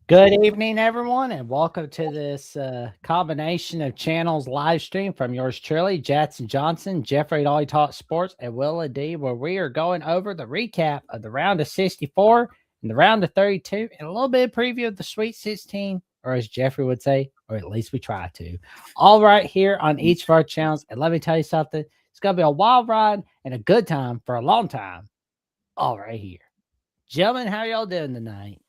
Good evening, everyone, and welcome to this combination of channels live stream from yours truly, Jackson Johnson, Jeffrey at All Talk Sports, and Willa D, where we are going over the recap of the round of 64 and the round of 32, and a little bit of preview of the Sweet 16, or as Jeffrey would say, or at least we try to. All right here on each of our channels. And let me tell you something, it's going to be a wild ride and a good time for a long time. All right here. Gentlemen, how y'all doing tonight?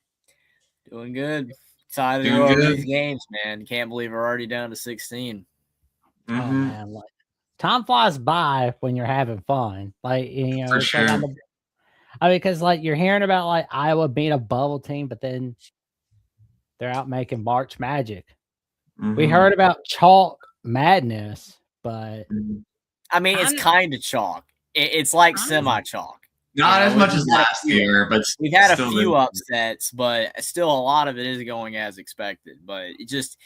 Doing good. Excited to Doing go over good. these games, man. Can't believe we're already down to 16. Oh Mm-hmm. man, like time flies by when you're having fun. Like For it's sure. like I mean, because like you're hearing about like Iowa being a bubble team, but then they're out making March Magic. We Mm-hmm. heard about chalk madness, but I mean, it's Kinda- kind of chalk. It's like Kinda. semi-chalk. Not as much we've as had a last few- year, but We've had a still few there. upsets, but still a lot of it is going as expected. But it just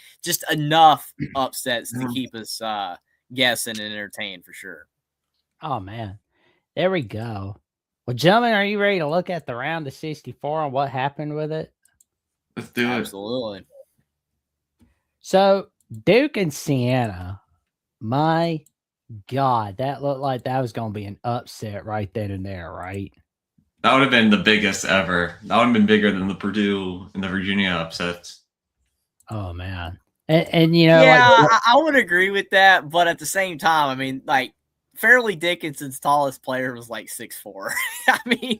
enough upsets to keep us guessing and entertained for sure. oh man, there we go. Well, gentlemen, are you ready to look at the round of 64 and what happened with it? Let's do it. Absolutely. So Duke and Siena, my God, that looked like that was going to be an upset right then and there, right? That would have been the biggest ever. That would have been bigger than the Purdue and the Virginia upsets. Oh man, and you know, Yeah, like, I would agree with that, but at the same time, I mean, like Fairleigh Dickinson's tallest player was like 6'4". I mean,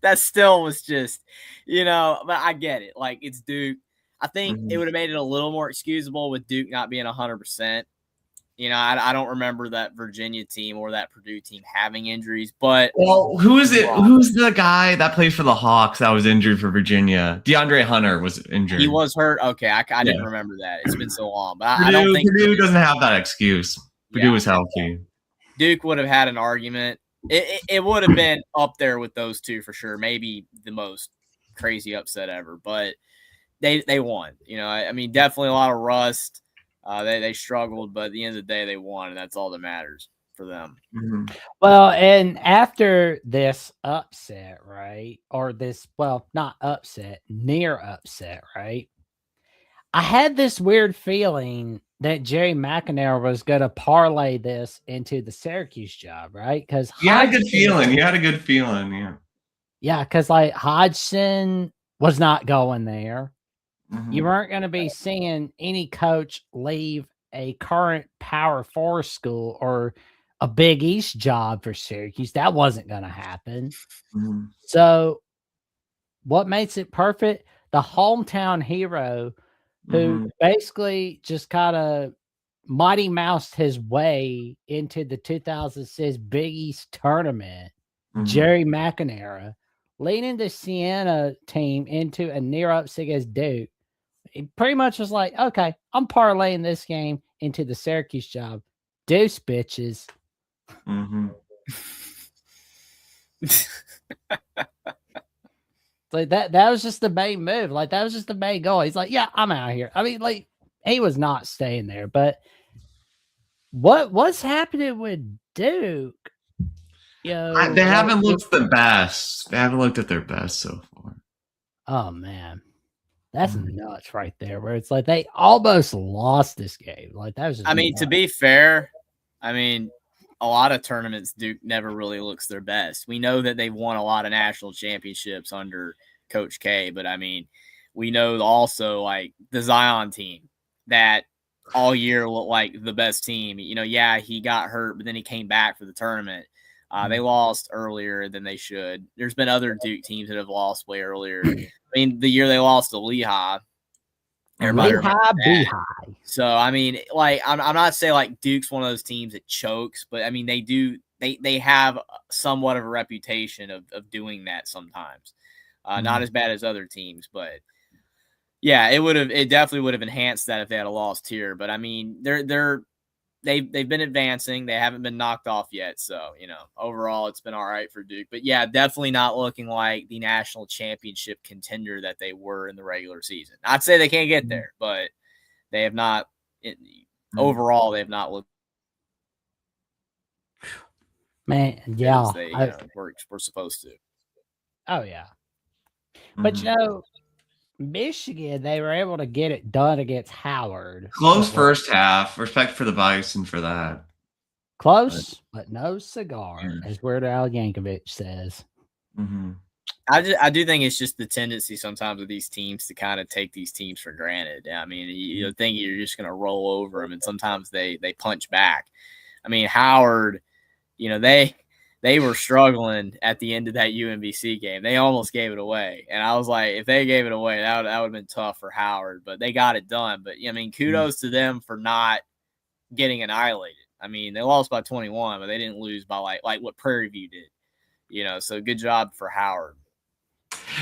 that still was just, but I get it. Like it's Duke. I think it would have made it a little more excusable with Duke not being 100%. I don't remember that Virginia team or that Purdue team having injuries, but well, who is it? Who's the guy that plays for the Hawks that was injured for Virginia? DeAndre Hunter was injured. He was hurt. Okay, I didn't remember that. It's been so long, but I don't think Purdue doesn't have that excuse. Purdue was healthy. Duke would have had an argument. It would have been up there with those two for sure. Maybe the most crazy upset ever, but they won. I mean, definitely a lot of rust. They struggled, but at the end of the day, they won, and that's all that matters for them. Mm-hmm. well, and after this upset, right, or this, well, not upset, near upset, right? I had this weird feeling that Jerry McInerney was going to parlay this into the Syracuse job, right? Because You had a good feeling. Yeah. Yeah, because like Hodgson was not going there. Mm-hmm. You weren't going to be seeing any coach leave a current Power 4 school or a Big East job for Syracuse. That wasn't going to happen. Mm-hmm. So what makes it perfect? The hometown hero who basically just kind of Mighty Moused his way into the 2006 Big East tournament, Jerry McInerney, leading the Siena team into a near upset against Duke. He pretty much was like, okay, I'm parlaying this game into the Syracuse job. Deuce, bitches. Mm-hmm. Like that was just the main move. Like that was just the main goal. He's like, yeah, I'm out of here. I mean, like he was not staying there. But what's happening with Duke? They haven't looked the best. They haven't looked at their best so far. Oh man, that's nuts right there. Where it's like they almost lost this game. Like that was. Just nuts. To be fair, a lot of tournaments Duke never really looks their best. We know that they've won a lot of national championships under Coach K, but I mean, we know also like the Zion team that all year looked like the best team. He got hurt, but then he came back for the tournament. They lost earlier than they should. There's been other Duke teams that have lost way earlier. I mean, the year they lost to Lehigh, Lehigh. So I mean, like I'm not saying like Duke's one of those teams that chokes, but I mean they have somewhat of a reputation of doing that sometimes. Not as bad as other teams, but yeah, it definitely would have enhanced that if they had a lost here. But I mean, they've been advancing. They haven't been knocked off yet. So, overall it's been all right for Duke. But yeah, definitely not looking like the national championship contender that they were in the regular season. I'd say they can't get there, but they have not overall they have not looked man, yeah. as they were supposed to. Oh yeah. But Michigan, they were able to get it done against Howard. Close first half. Respect for the Bison for that. Close, but no cigar, Yeah. as Weird Al Yankovic says. Mm-hmm. I do think it's just the tendency sometimes of these teams to kind of take these teams for granted. I mean, you think you're just going to roll over them, and sometimes they punch back. I mean, Howard, they were struggling at the end of that UMBC game. They almost gave it away, and I was like, if they gave it away, that would have been tough for Howard. But they got it done. But I mean, kudos to them for not getting annihilated. I mean, they lost by 21, but they didn't lose by like what Prairie View did. So good job for Howard.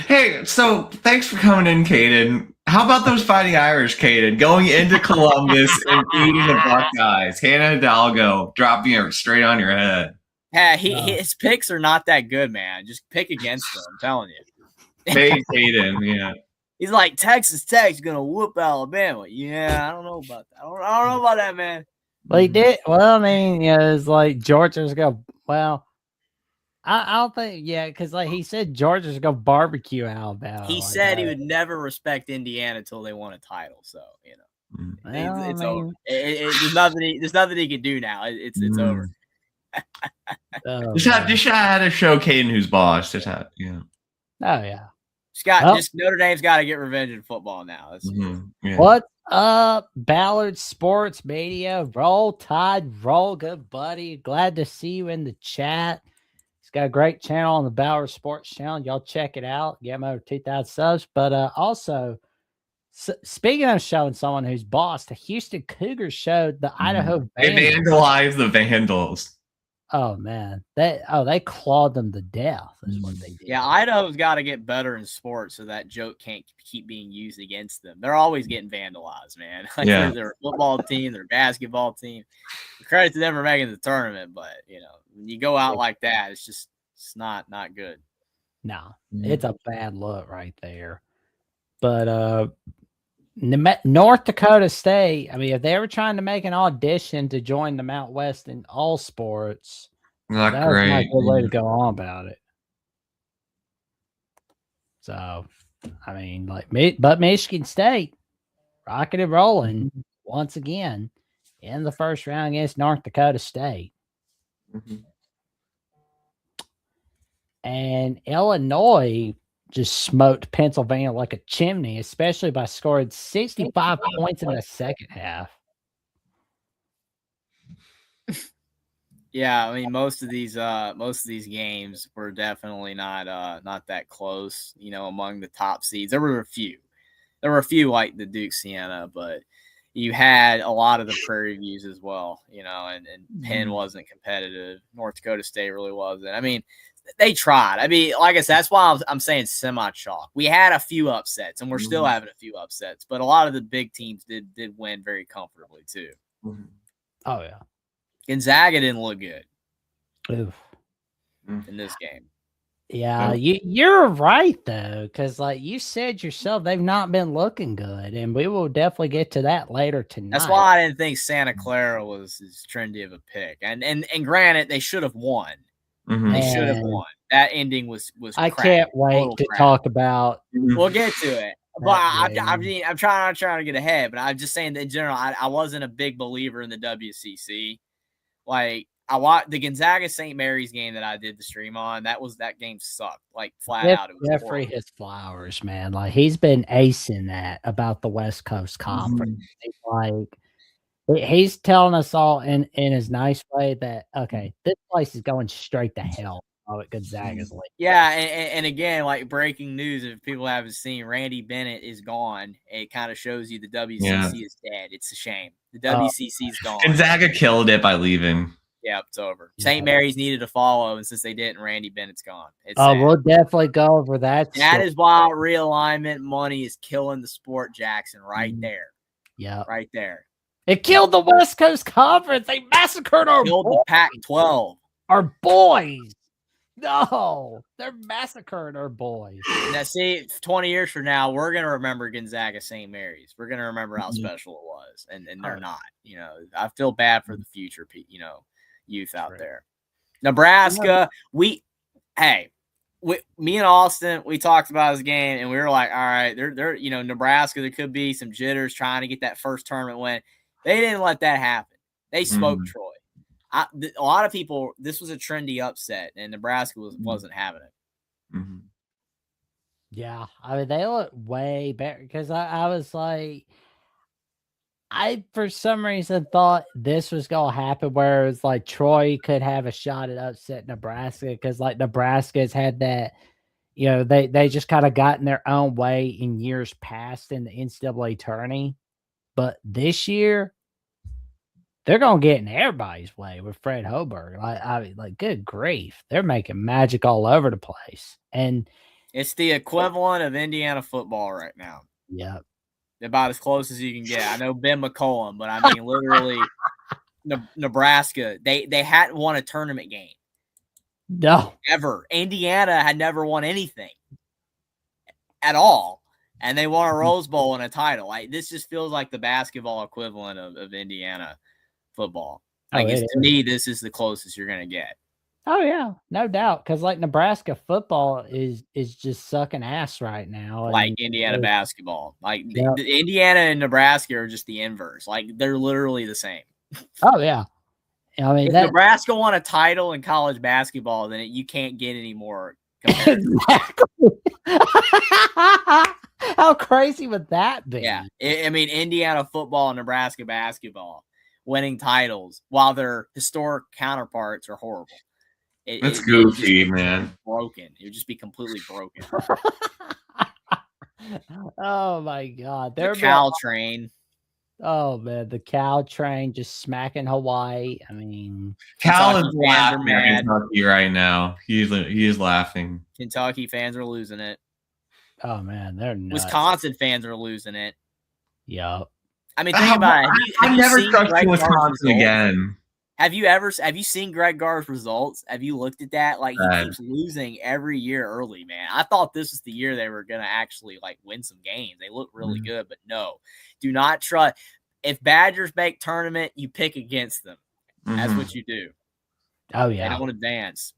Hey, so thanks for coming in, Caden. How about those Fighting Irish, Caden, going into Columbus and beating the Buckeyes? Hannah Hidalgo dropping it straight on your head. Yeah, his picks are not that good, man. Just pick against them. I'm telling you. Hey, Caden, yeah. He's like, Texas Tech's gonna whoop Alabama. Yeah, I don't know about that. I don't know about that, man. Well, he did. Well, I mean, it's like Georgia's go. Well, I don't think, because like he said, Georgia's gonna barbecue Alabama. He said he would never respect Indiana until they won a title. So it's over. There's nothing he can do now. It's over. Just had to show Caden who's boss. Just had, Oh yeah. Just Notre Dame's got to get revenge in football now. Yeah. What's up, Ballard Sports Media? Roll Tide, roll, good buddy. Glad to see you in the chat. He's got a great channel on the Ballard Sports channel. Y'all check it out. Get him over 2,000 subs. But also, speaking of showing someone who's boss, the Houston Cougars showed the Idaho They vandalized the Vandals. Oh man, they clawed them to death. Is what they did. Yeah, Idaho's got to get better in sports so that joke can't keep being used against them. They're always getting vandalized, man. They're a football team, they're a basketball team. Credit to them for making the tournament, but when you go out like that, it's not good. No, it's a bad look right there. But North Dakota State, I mean, if they were trying to make an audition to join the Mount West in all sports, not that great. was not a good way to go on about it. So, I mean, but Michigan State rocking and rolling once again in the first round against North Dakota State. And Illinois just smoked Pennsylvania like a chimney, especially by scoring 65 points in the second half. Yeah, I mean most of these games were definitely not that close, among the top seeds. There were a few like the Duke Siena, but you had a lot of the Prairie Views as well, and Penn wasn't competitive. North Dakota State really wasn't. I mean, they tried. I mean, like I said, that's why I'm saying semi-chalk. We had a few upsets, and we're still having a few upsets, but a lot of the big teams did win very comfortably too. Oh yeah, Gonzaga didn't look good in this game. Yeah, you're right though, because like you said yourself, they've not been looking good, and we will definitely get to that later tonight. That's why I didn't think Santa Clara was as trendy of a pick, and granted, they should have won. They should have won. That ending was. I can't wait to talk about. We'll get to it, but I'm not trying to get ahead. But I'm just saying that in general, I wasn't a big believer in the WCC. Like I watched the Gonzaga St. Mary's game that I did the stream on. That game sucked, like flat out. It was Jeffrey his flowers, man. Like he's been acing that about the West Coast Conference. Like he's telling us all in his nice way that this place is going straight to hell. At Gonzaga's league. Yeah, and again, like breaking news, if people haven't seen, Randy Bennett is gone. It kind of shows you the WCC is dead. It's a shame. The WCC is gone. Gonzaga killed it by leaving. Yeah, it's over. St. Mary's needed to follow, and since they didn't, Randy Bennett's gone. We'll definitely go over that. That is why realignment money is killing the sport, Jackson, right there. Yeah. Right there. It killed the West Coast Conference. They massacred our boys. The Pac-12. Our boys. No, they're massacring our boys. Now, see, 20 years from now, we're going to remember Gonzaga St. Mary's. We're going to remember how special it was, and they're not. I feel bad for the future, youth out there. Nebraska, we me and Austin, we talked about this game, and we were like, all right, they're Nebraska, there could be some jitters trying to get that first tournament win. They didn't let that happen. They smoked Troy. A lot of people, this was a trendy upset, and Nebraska wasn't having it. Mm-hmm. Yeah, I mean, they look way better because I was like, I for some reason thought this was gonna happen where it was like Troy could have a shot at upset Nebraska because like Nebraska's had that, they just kind of got in their own way in years past in the NCAA tourney, but this year they're gonna get in everybody's way with Fred Hoiberg. Like good grief, they're making magic all over the place, and it's the equivalent of Indiana football right now. Yeah. About as close as you can get. I know Ben McCollum, but I mean, literally, Nebraska, they hadn't won a tournament game. No. Ever. Indiana had never won anything at all, and they won a Rose Bowl and a title. Like this just feels like the basketball equivalent of Indiana football. I guess to me, this is the closest you're going to get. Oh yeah, no doubt. Because like Nebraska football is just sucking ass right now. Like Indiana basketball, like the Indiana and Nebraska are just the inverse. Like they're literally the same. Oh yeah, I mean, if Nebraska won a title in college basketball, then you can't get any more. Exactly. How crazy would that be? Yeah, I mean, Indiana football and Nebraska basketball winning titles while their historic counterparts are horrible. That's goofy, man. Broken. It would just be completely broken. Oh my God! The Cal train. Oh man, the Cal train just smacking Hawaii. I mean, Cal is laughing at Kentucky right now. He is laughing. Kentucky fans are losing it. Oh man, they're nuts. Wisconsin fans are losing it. Yep. I mean, think about it. I've never trusted Wisconsin again. Have you seen Greg Gard's results? Have you looked at that? Like he keeps losing every year early, man. I thought this was the year they were gonna actually like win some games. They look really good, but no, do not trust. If Badgers make tournament, you pick against them. That's what you do. Oh yeah, they don't advance.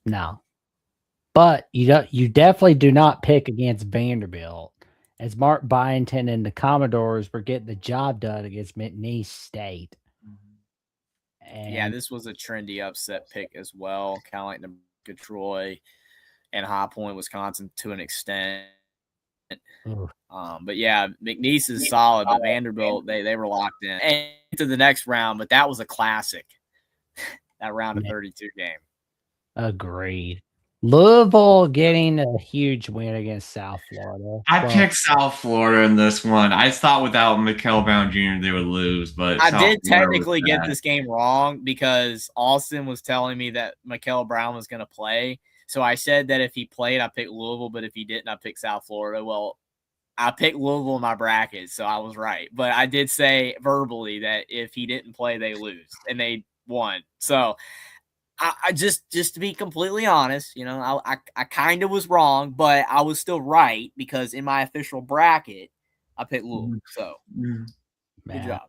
No, but you definitely do not pick against Vanderbilt, as Mark Byington and the Commodores were getting the job done against McNeese State. And yeah, this was a trendy upset pick as well. Kind of like Nebraska, Troy, and High Point, Wisconsin to an extent. But yeah, McNeese is solid, but Vanderbilt, they were locked in. And to the next round, but that was a classic. That round of 32 game. Agreed. Louisville getting a huge win against South Florida. I picked South Florida in this one. I thought without Mikel Brown Jr. they would lose, but I did technically get this game wrong because Austin was telling me that Mikel Brown was going to play. So I said that if he played, I picked Louisville, but if he didn't, I picked South Florida. Well, I picked Louisville in my bracket, so I was right. But I did say verbally that if he didn't play, they lose, and they won. So I just to be completely honest, I kind of was wrong, but I was still right because in my official bracket, I picked Louisville. So good job.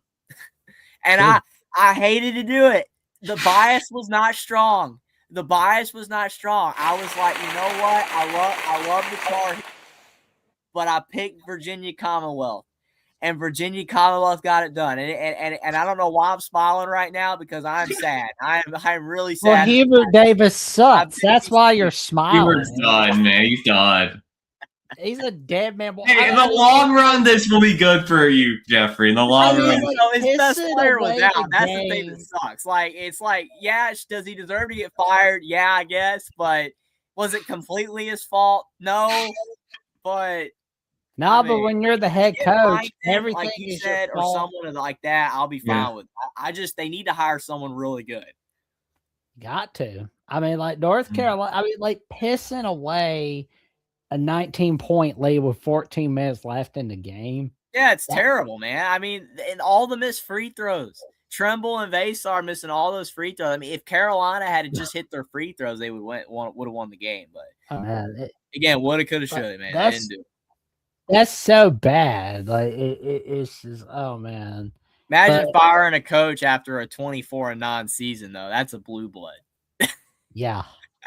And I hated to do it. The bias was not strong. I was like, you know what? I love the Tar Heels, but I picked Virginia Commonwealth. And Virginia Commonwealth got it done. And I don't know why I'm smiling right now because I'm sad. I'm really sad. Well, Hubert Davis sucks. That's why you're smiling. Hubert's done, man. He's done. He's a dead man. Well, hey, in the long run, this will be good for you, Jeffrey. In the long run, his best player was out. That's the thing that sucks. It's like, yeah, does he deserve to get fired? Yeah, I guess. But was it completely his fault? No. But but when you're the head coach, everything like you said, or someone like that, I'll be fine with. They need to hire someone really good. Got to. I mean, like North Carolina. I mean, like pissing away a 19-point lead with 14 minutes left in the game. Yeah, it's terrible, man. I mean, and all the missed free throws. Tremble and Vasar missing all those free throws. I mean, if Carolina had just hit their free throws, they would have won the game. But again, woulda, coulda, shoulda, man. They didn't do it. That's so bad. Like it's just, oh man. Imagine firing a coach after a 24-9 season, though. That's a blue blood. Yeah,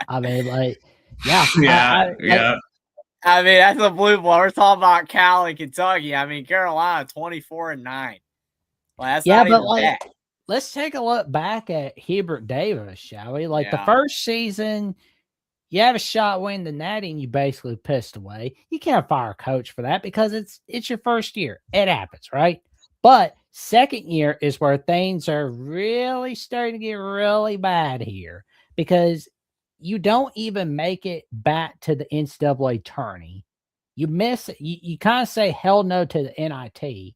I mean, like Yeah, Yeah. I mean, that's a blue blow. We're talking about Cal and Kentucky. I mean, Carolina 24-9. Well, that's yeah, not but even bad. let's take a look back at Hubert Davis, shall we? Like the Yeah. first season, you have a shot win the natty and you basically pissed away. You can't fire a coach for that because it's your first year. It happens, right? But second year is where things are really starting to get really bad here because you don't even make it back to the NCAA tourney. You miss it. You kind of say hell no to the NIT.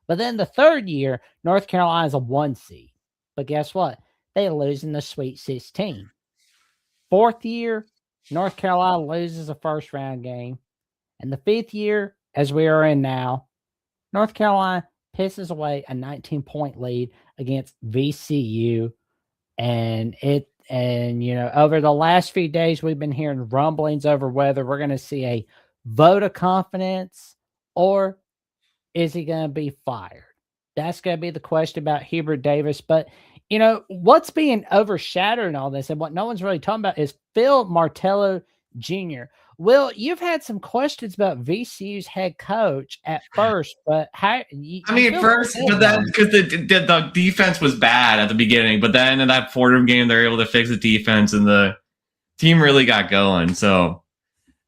But then the third year, North Carolina's a 1 seed. But guess what? They lose in the Sweet 16. Fourth year, North Carolina loses a first round game. And the fifth year, as we are in now, North Carolina pisses away a 19-point lead against VCU. And over the last few days, we've been hearing rumblings over whether we're going to see a vote of confidence or is he going to be fired? That's going to be the question about Hubert Davis. But, what's being overshadowed in all this and what no one's really talking about is Phil Martello Jr. Will, you've had some questions about VCU's head coach at first, but first, but then because the defense was bad at the beginning, but then in that Fordham game, they're able to fix the defense and the team really got going. So,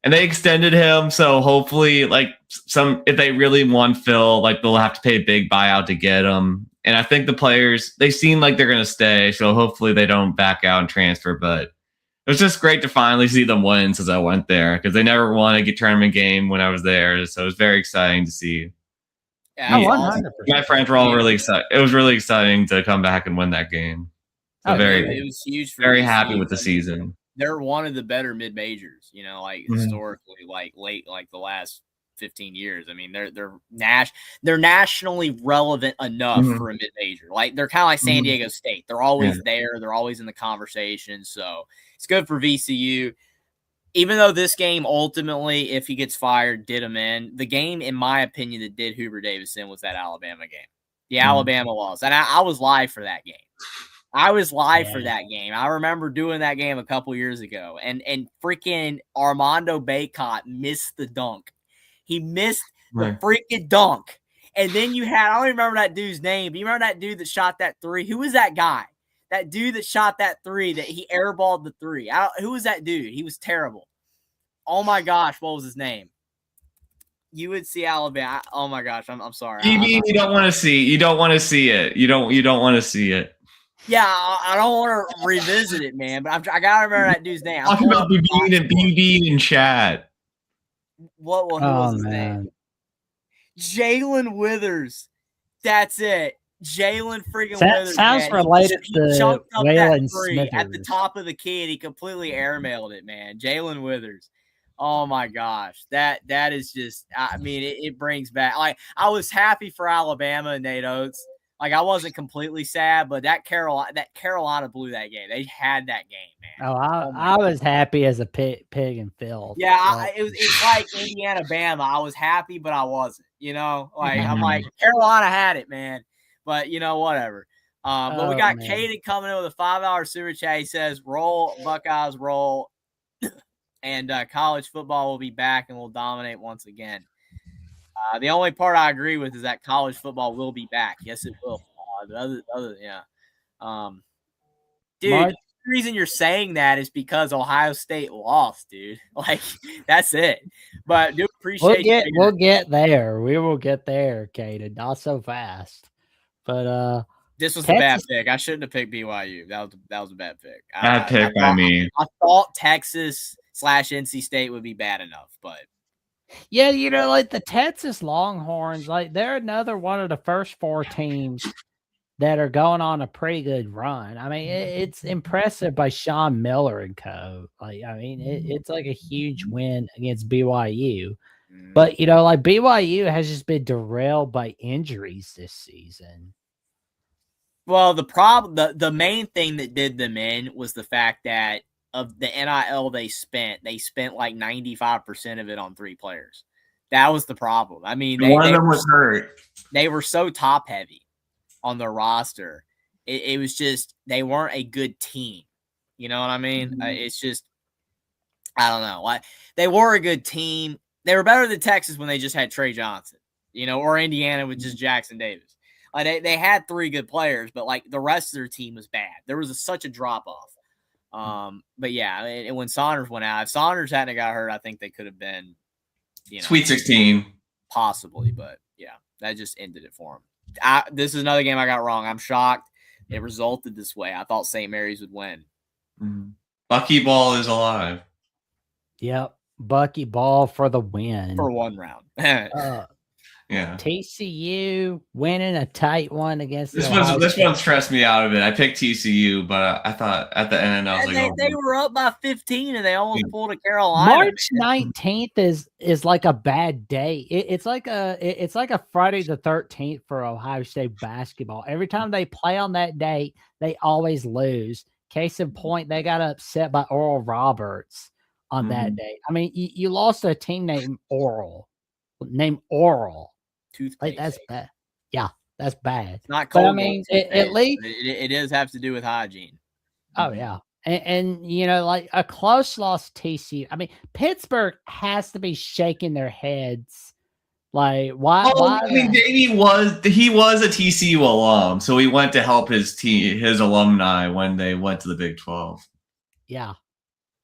and they extended him. So hopefully, if they really want Phil, they'll have to pay a big buyout to get him. And I think the players, they seem like they're going to stay. So hopefully they don't back out and transfer, but it was just great to finally see them win since I went there because they never won a tournament game when I was there. So it was very exciting to see. Yeah, 100%. My friends were all really excited. It was really exciting to come back and win that game. So it was huge. Very happy with the season. They're one of the better mid majors, historically, late, the last 15 years. I mean, they're nationally relevant enough for a mid major. They're kind of like San Diego State. They're always there. They're always in the conversation. So it's good for VCU. Even though this game ultimately, if he gets fired, did him in, the game, in my opinion, that did Hubert Davis in was that Alabama game. The Alabama loss. And I was live for that game. For that game. I remember doing that game a couple years ago. And freaking Armando Bacot missed the dunk. He missed the freaking dunk. And then I don't even remember that dude's name. Do you remember that dude that shot that three? Who was that guy? That dude that shot that three, that he airballed the three. Who was that dude? He was terrible. Oh my gosh, what was his name? UNC Alabama. Oh my gosh, I'm sorry. You don't want to see. You don't want to see it. You don't want to see it. Yeah, I don't want to revisit it, man. But I gotta remember that dude's name. Talking about BB and Chad. Who was his name? Jalen Withers. That's it. Jalen freaking Withers. Sounds related to Waylon Smith at the top of the key, and he completely airmailed it, man. Jalen Withers. Oh my gosh, that is just. I mean, it brings back. I was happy for Alabama and Nate Oates. I wasn't completely sad, but that Carolina blew that game. They had that game, man. I was happy as a pig and Phil. Yeah, it's like Indiana, Bama. I was happy, but I wasn't. I'm like Carolina had it, man. But whatever. But we got Caden coming in with a $5 super chat. He says, "Roll Buckeyes, roll," and college football will be back and will dominate once again. The only part I agree with is that college football will be back. Yes, it will. Dude, the reason you're saying that is because Ohio State lost, dude. That's it. But do appreciate we'll get there. We will get there, Caden. Not so fast. But this was a bad pick. I shouldn't have picked BYU. That was a bad pick. Bad pick by me. I thought Texas/NC State would be bad enough, but yeah, the Texas Longhorns, they're another one of the first four teams that are going on a pretty good run. I mean, it's impressive by Sean Miller and co. It's a huge win against BYU. But, BYU has just been derailed by injuries this season. Well, the main thing that did them in was the fact that of the NIL they spent 95% of it on three players. That was the problem. I mean, one of them was hurt. They were so top heavy on their roster. It was just, they weren't a good team. You know what I mean? It's just, I don't know. Like, they were a good team. They were better than Texas when they just had Trey Johnson, or Indiana with just Jackson Davis. Like they had 3 good players, but like the rest of their team was bad. There was such a drop off. But yeah, and when Saunders went out, if Saunders hadn't got hurt, I think they could have been, Sweet 16, possibly. But yeah, that just ended it for them. This is another game I got wrong. I'm shocked it resulted this way. I thought St. Mary's would win. Buckyball is alive. Yep. Bucky Ball for the win. For 1 round. Yeah. TCU winning a tight one against this one stressed me out a bit. I picked TCU, but I thought at the end I was they were up by 15 and they almost pulled a Carolina. March 19th is like a bad day. It's like a Friday the 13th for Ohio State basketball. Every time they play on that date, they always lose. Case in point, they got upset by Oral Roberts on that day. I mean, you lost to a team named Oral. Toothpaste. Like, that's bad. Yeah, that's bad. It's not cold. But I mean, at least it does have to do with hygiene. Oh yeah, and like a close loss TCU. I mean, Pittsburgh has to be shaking their heads. Like, why? I mean, Davey was a TCU alum, so he went to help his alumni when they went to the Big 12. Yeah.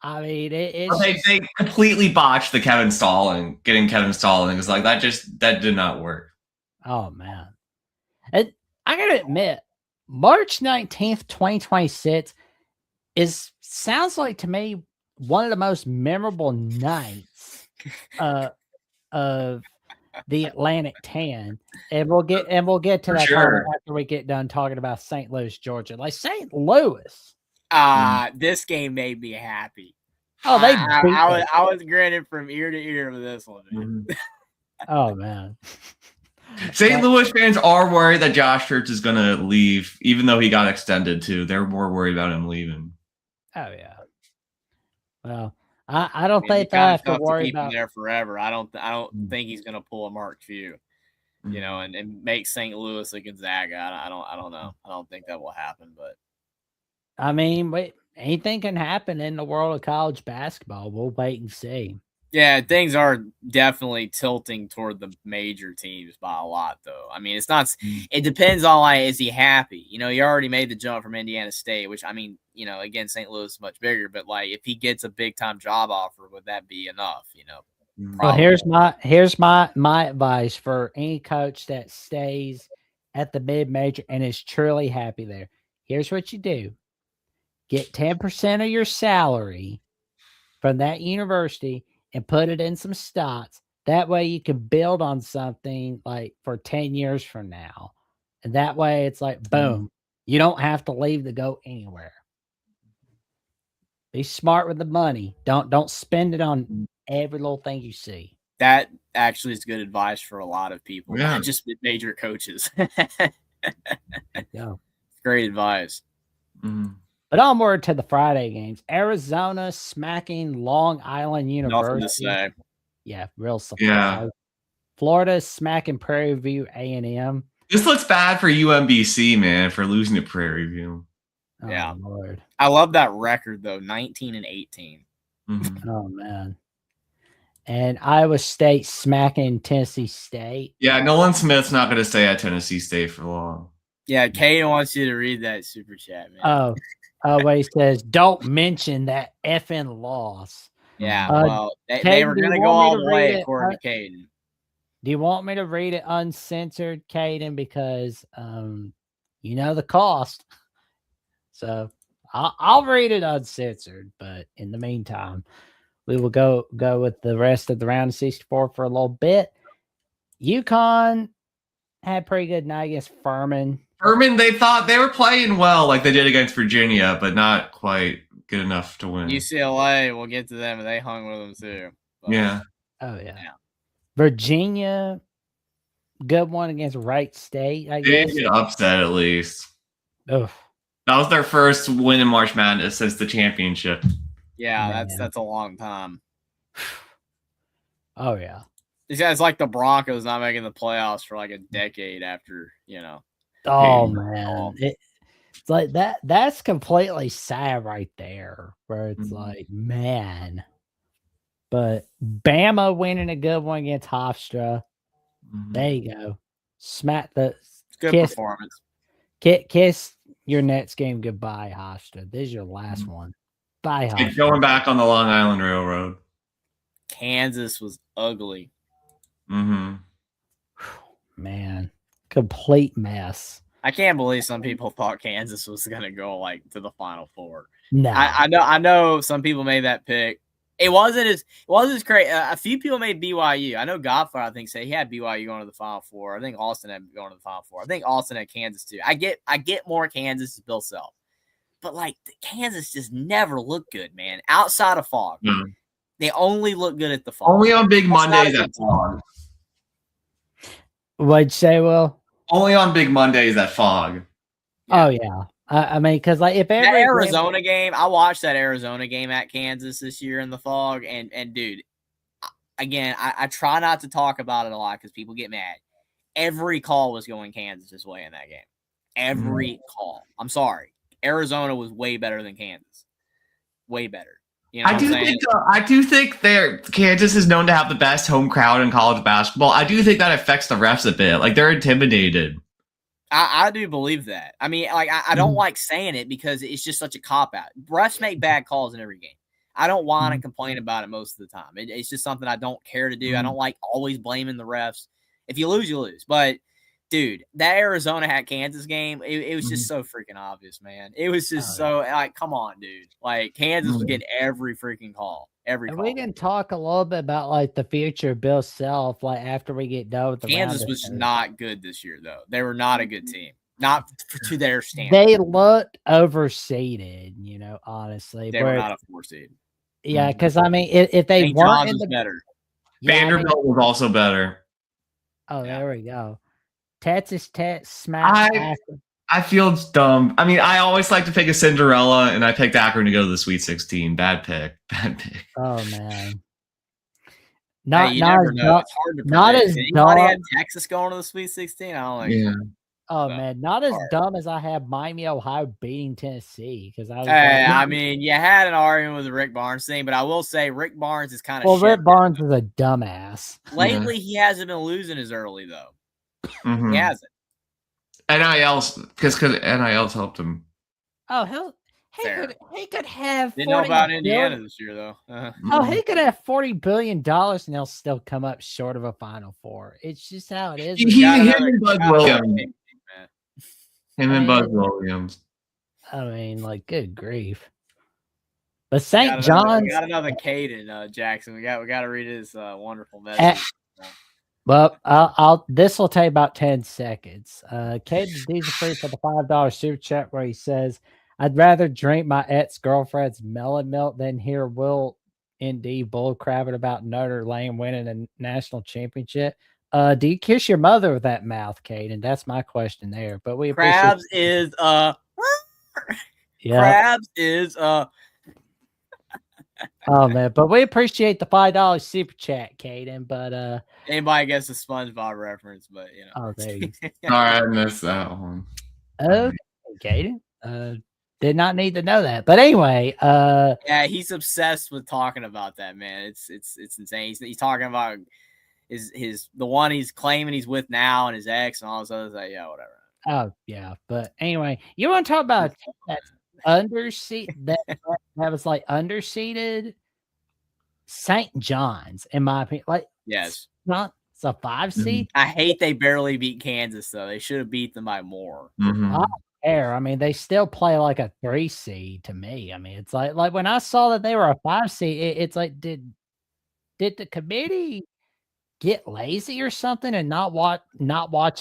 I mean, they completely botched the getting Kevin Stalling. It's like that did not work. Oh man. And I gotta admit, March 19th, 2026 sounds like to me one of the most memorable nights of the Atlantic 10. And we'll get to that after we get done talking about St. Louis, Georgia. Like St. Louis. This game made me happy. Oh, I was grinning from ear to ear with this one. Oh man. St. Louis fans are worried that Josh Church is going to leave, even though he got extended too. They're more worried about him leaving. Oh yeah. Well, I don't think I have to worry about him there forever. I don't think he's going to pull a Mark Few, and make St. Louis a Gonzaga. I don't know. I don't think that will happen. But I mean, anything can happen in the world of college basketball. We'll wait and see. Yeah, things are definitely tilting toward the major teams by a lot, though. I mean, it's not. It depends on, like, is he happy? He already made the jump from Indiana State, which, I mean, again, St. Louis is much bigger. But, like, if he gets a big time job offer, would that be enough? Well, here's my advice for any coach that stays at the mid major and is truly happy there. Here's what you do: get 10% of your salary from that university and put it in some stocks. That way you can build on something like for 10 years from now. And that way it's like, boom, you don't have to leave to go anywhere. Be smart with the money. Don't spend it on every little thing you see. That actually is good advice for a lot of people, Yeah. not just major coaches. Yeah. Great advice. Mm-hmm. But onward to the Friday games. Arizona smacking Long Island University. Nothing to say. Yeah, real surprise. Yeah. Florida smacking Prairie View A&M. This looks bad for UMBC, man, for losing to Prairie View. Oh, Yeah. Lord. I love that record, though, 19-18. Mm-hmm. Oh, man. And Iowa State smacking Tennessee State. Yeah, Nolan Smith's not going to stay at Tennessee State for long. Yeah, Kate wants you to read that super chat, man. Oh, he says, don't mention that effing loss. Yeah, well, they were going to go all the way, according to Caden. Do you want me to read it uncensored, Caden? Because you know the cost. So I'll read it uncensored. But in the meantime, we will go with the rest of the round of 64 for a little bit. UConn had a pretty good night against Furman. They thought they were playing well like they did against Virginia, but not quite good enough to win. UCLA, we'll get to them, and they hung with them too. But, yeah. Oh, yeah. Virginia, good one against Wright State, I They guess. didn't get upset at least. Oof. That was their first win in March Madness since the championship. Yeah, that's a long time. Oh, yeah. It's like the Broncos not making the playoffs for like a decade after, Oh, man. It's like that's completely sad right there, where it's like, man. But Bama winning a good one against Hofstra. Mhm. There you go. Smack the Good kiss, performance. kiss your Nets game goodbye, Hofstra. This is your last one. Bye, It's Hofstra. going back on the Long Island Railroad. Kansas was ugly. Mm-hmm. Man, complete mess. I can't believe some people thought Kansas was gonna go like to the Final Four. No, I know some people made that pick. It wasn't as crazy. A few people made BYU. I know Godfather, I think, said he had BYU going to the Final Four. I think Austin had going to the Final Four. I think Austin had Kansas too. I get more Kansas as Bill Self, but like Kansas just never looked good, man. Outside of Fog, they only look good at the Fog. Only on big That's not Mondays a good at Fog. what'd you say, Will? Only on big Mondays at Fog. Oh yeah. I mean, because like if That every Arizona game, I watched that Arizona game at Kansas this year in the Fog, and dude, again, I try not to talk about it a lot because people get mad. Every call was going Kansas' way in that game. Every call. I'm sorry, Arizona was way better than Kansas. Way better. You know I do think Kansas is known to have the best home crowd in college basketball. I do think that affects the refs a bit. Like they're intimidated. I do believe that. I mean, like I don't like saying it because it's just such a cop out. Refs make bad calls in every game. I don't whine and complain about it most of the time. It's just something I don't care to do. I don't like always blaming the refs. If you lose, you lose. But dude, that Arizona at Kansas game, it was just so freaking obvious, man. It was just so like, come on, dude. Like Kansas was getting every freaking call. Every call. We can talk a little bit about like the future of Bill Self, like after we get done with the Kansas was not good this year, though. They were not a good team, not to their standard. They looked overseeded, you know. Honestly, they were not a 4 seed. Yeah, because I mean, if they St. weren't John's in was the better, Vanderbilt was also better. Oh, there we go. Texas Tech smacked. I feel dumb. I mean, I always like to pick a Cinderella, and I picked Akron to go to the Sweet 16. Bad pick. Oh man. Not as hard to not as anybody had Texas going to the Sweet 16. I don't think. Yeah. Oh man, not as dumb as I have Miami, Ohio beating Tennessee because I was. I mean, you had an argument with the Rick Barnes thing, but I will say Rick Barnes is kind of. Well, Rick Barnes is a dumbass. Lately, he hasn't been losing as early though. He hasn't. NIL's because NIL's helped him. Oh he could have. Didn't know about Indiana this year though. Oh, he could have $40 billion and they'll still come up short of a Final Four. It's just how it is. Him and Bud Williams. Him and Bud Williams. I mean, like, good grief. But St. John's. We got another Caden Jackson. We got to read his wonderful message. Well, this will take about 10 seconds. Caden Dieselfree for the $5 super chat where he says, "I'd rather drink my ex-girlfriend's melon milk than hear Will ND bullcrapping about Notre Dame winning a national championship." Do you kiss your mother with that mouth, Caden? That's my question there. But we Krabs is Krabs is Oh man, but we appreciate the $5 super chat, Caden. But anybody gets a SpongeBob reference, but you know. Oh, there you go. Sorry, I missed that one. Okay, Caden. Did not need to know that. But anyway, yeah, he's obsessed with talking about that, man. It's insane. He's talking about the one he's claiming he's with now and his ex and all this other stuff. Yeah, whatever. Oh yeah, but anyway, you want to talk about that underseed that was like underseeded St. John's, in my opinion. Like, yes, not it's a 5 seed. I hate they barely beat Kansas though. They should have beat them by more. I mean, they still play like a 3 seed to me. I mean, it's like when I saw that they were a 5 seed, it's like did the committee get lazy or something and not watch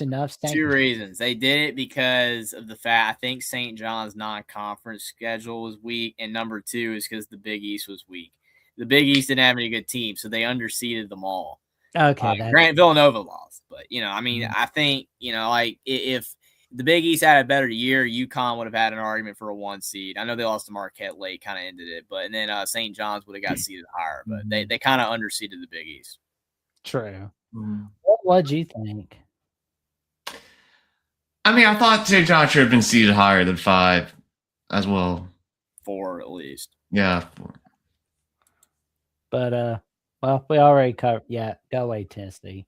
enough? Two reasons. They did it because of the fact I think St. John's non-conference schedule was weak, and number 2 is because the Big East was weak. The Big East didn't have any good teams, so they underseeded them all. Okay, Grant Villanova lost, but you know, I mean, I think like if the Big East had a better year, UConn would have had an argument for a 1 seed. I know they lost to Marquette late, kind of ended it, but and then St. John's would have got seeded higher, but they kind of underseeded the Big East. True. What do you think? I mean, I thought St. John should have been seeded higher than 5 as well. 4 at least. Yeah. 4. But Well, we already covered. Yeah, go away, Tennessee.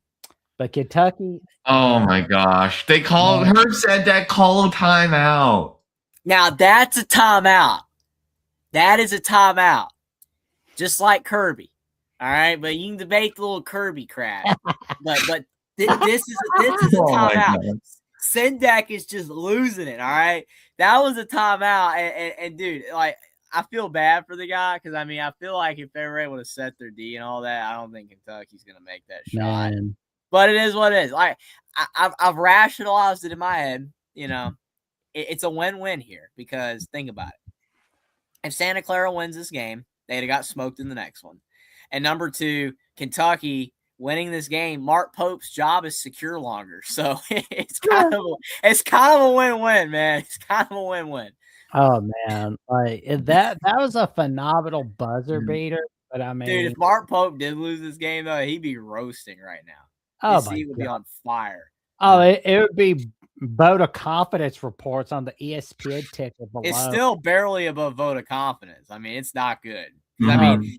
But Kentucky. Oh my gosh. They called Yeah. Herb said that call a timeout. Now that's a timeout. That is a timeout. Just like Kirby. All right, but you can debate the little Kirby crap. but this is a Oh my timeout. God. Sendak is just losing it. All right, that was a timeout, and dude, like I feel bad for the guy because I mean I feel like if they were able to set their D and all that, I don't think Kentucky's gonna make that shot. Man. But it is what it is. Like I've rationalized it in my head. You know, it's a win-win here because think about it. If Santa Clara wins this game, they'd have got smoked in the next one. And number two, Kentucky winning this game, Mark Pope's job is secure longer. So it's kind of a win-win, man. It's kind of a win-win. Oh man, like that was a phenomenal buzzer beater. But I mean, dude, if Mark Pope did lose this game though, he'd be roasting right now. Oh His my seat would be on fire. Oh, it would be vote of confidence reports on the ESPN ticker below. It's still barely above vote of confidence. I mean, it's not good. I mean,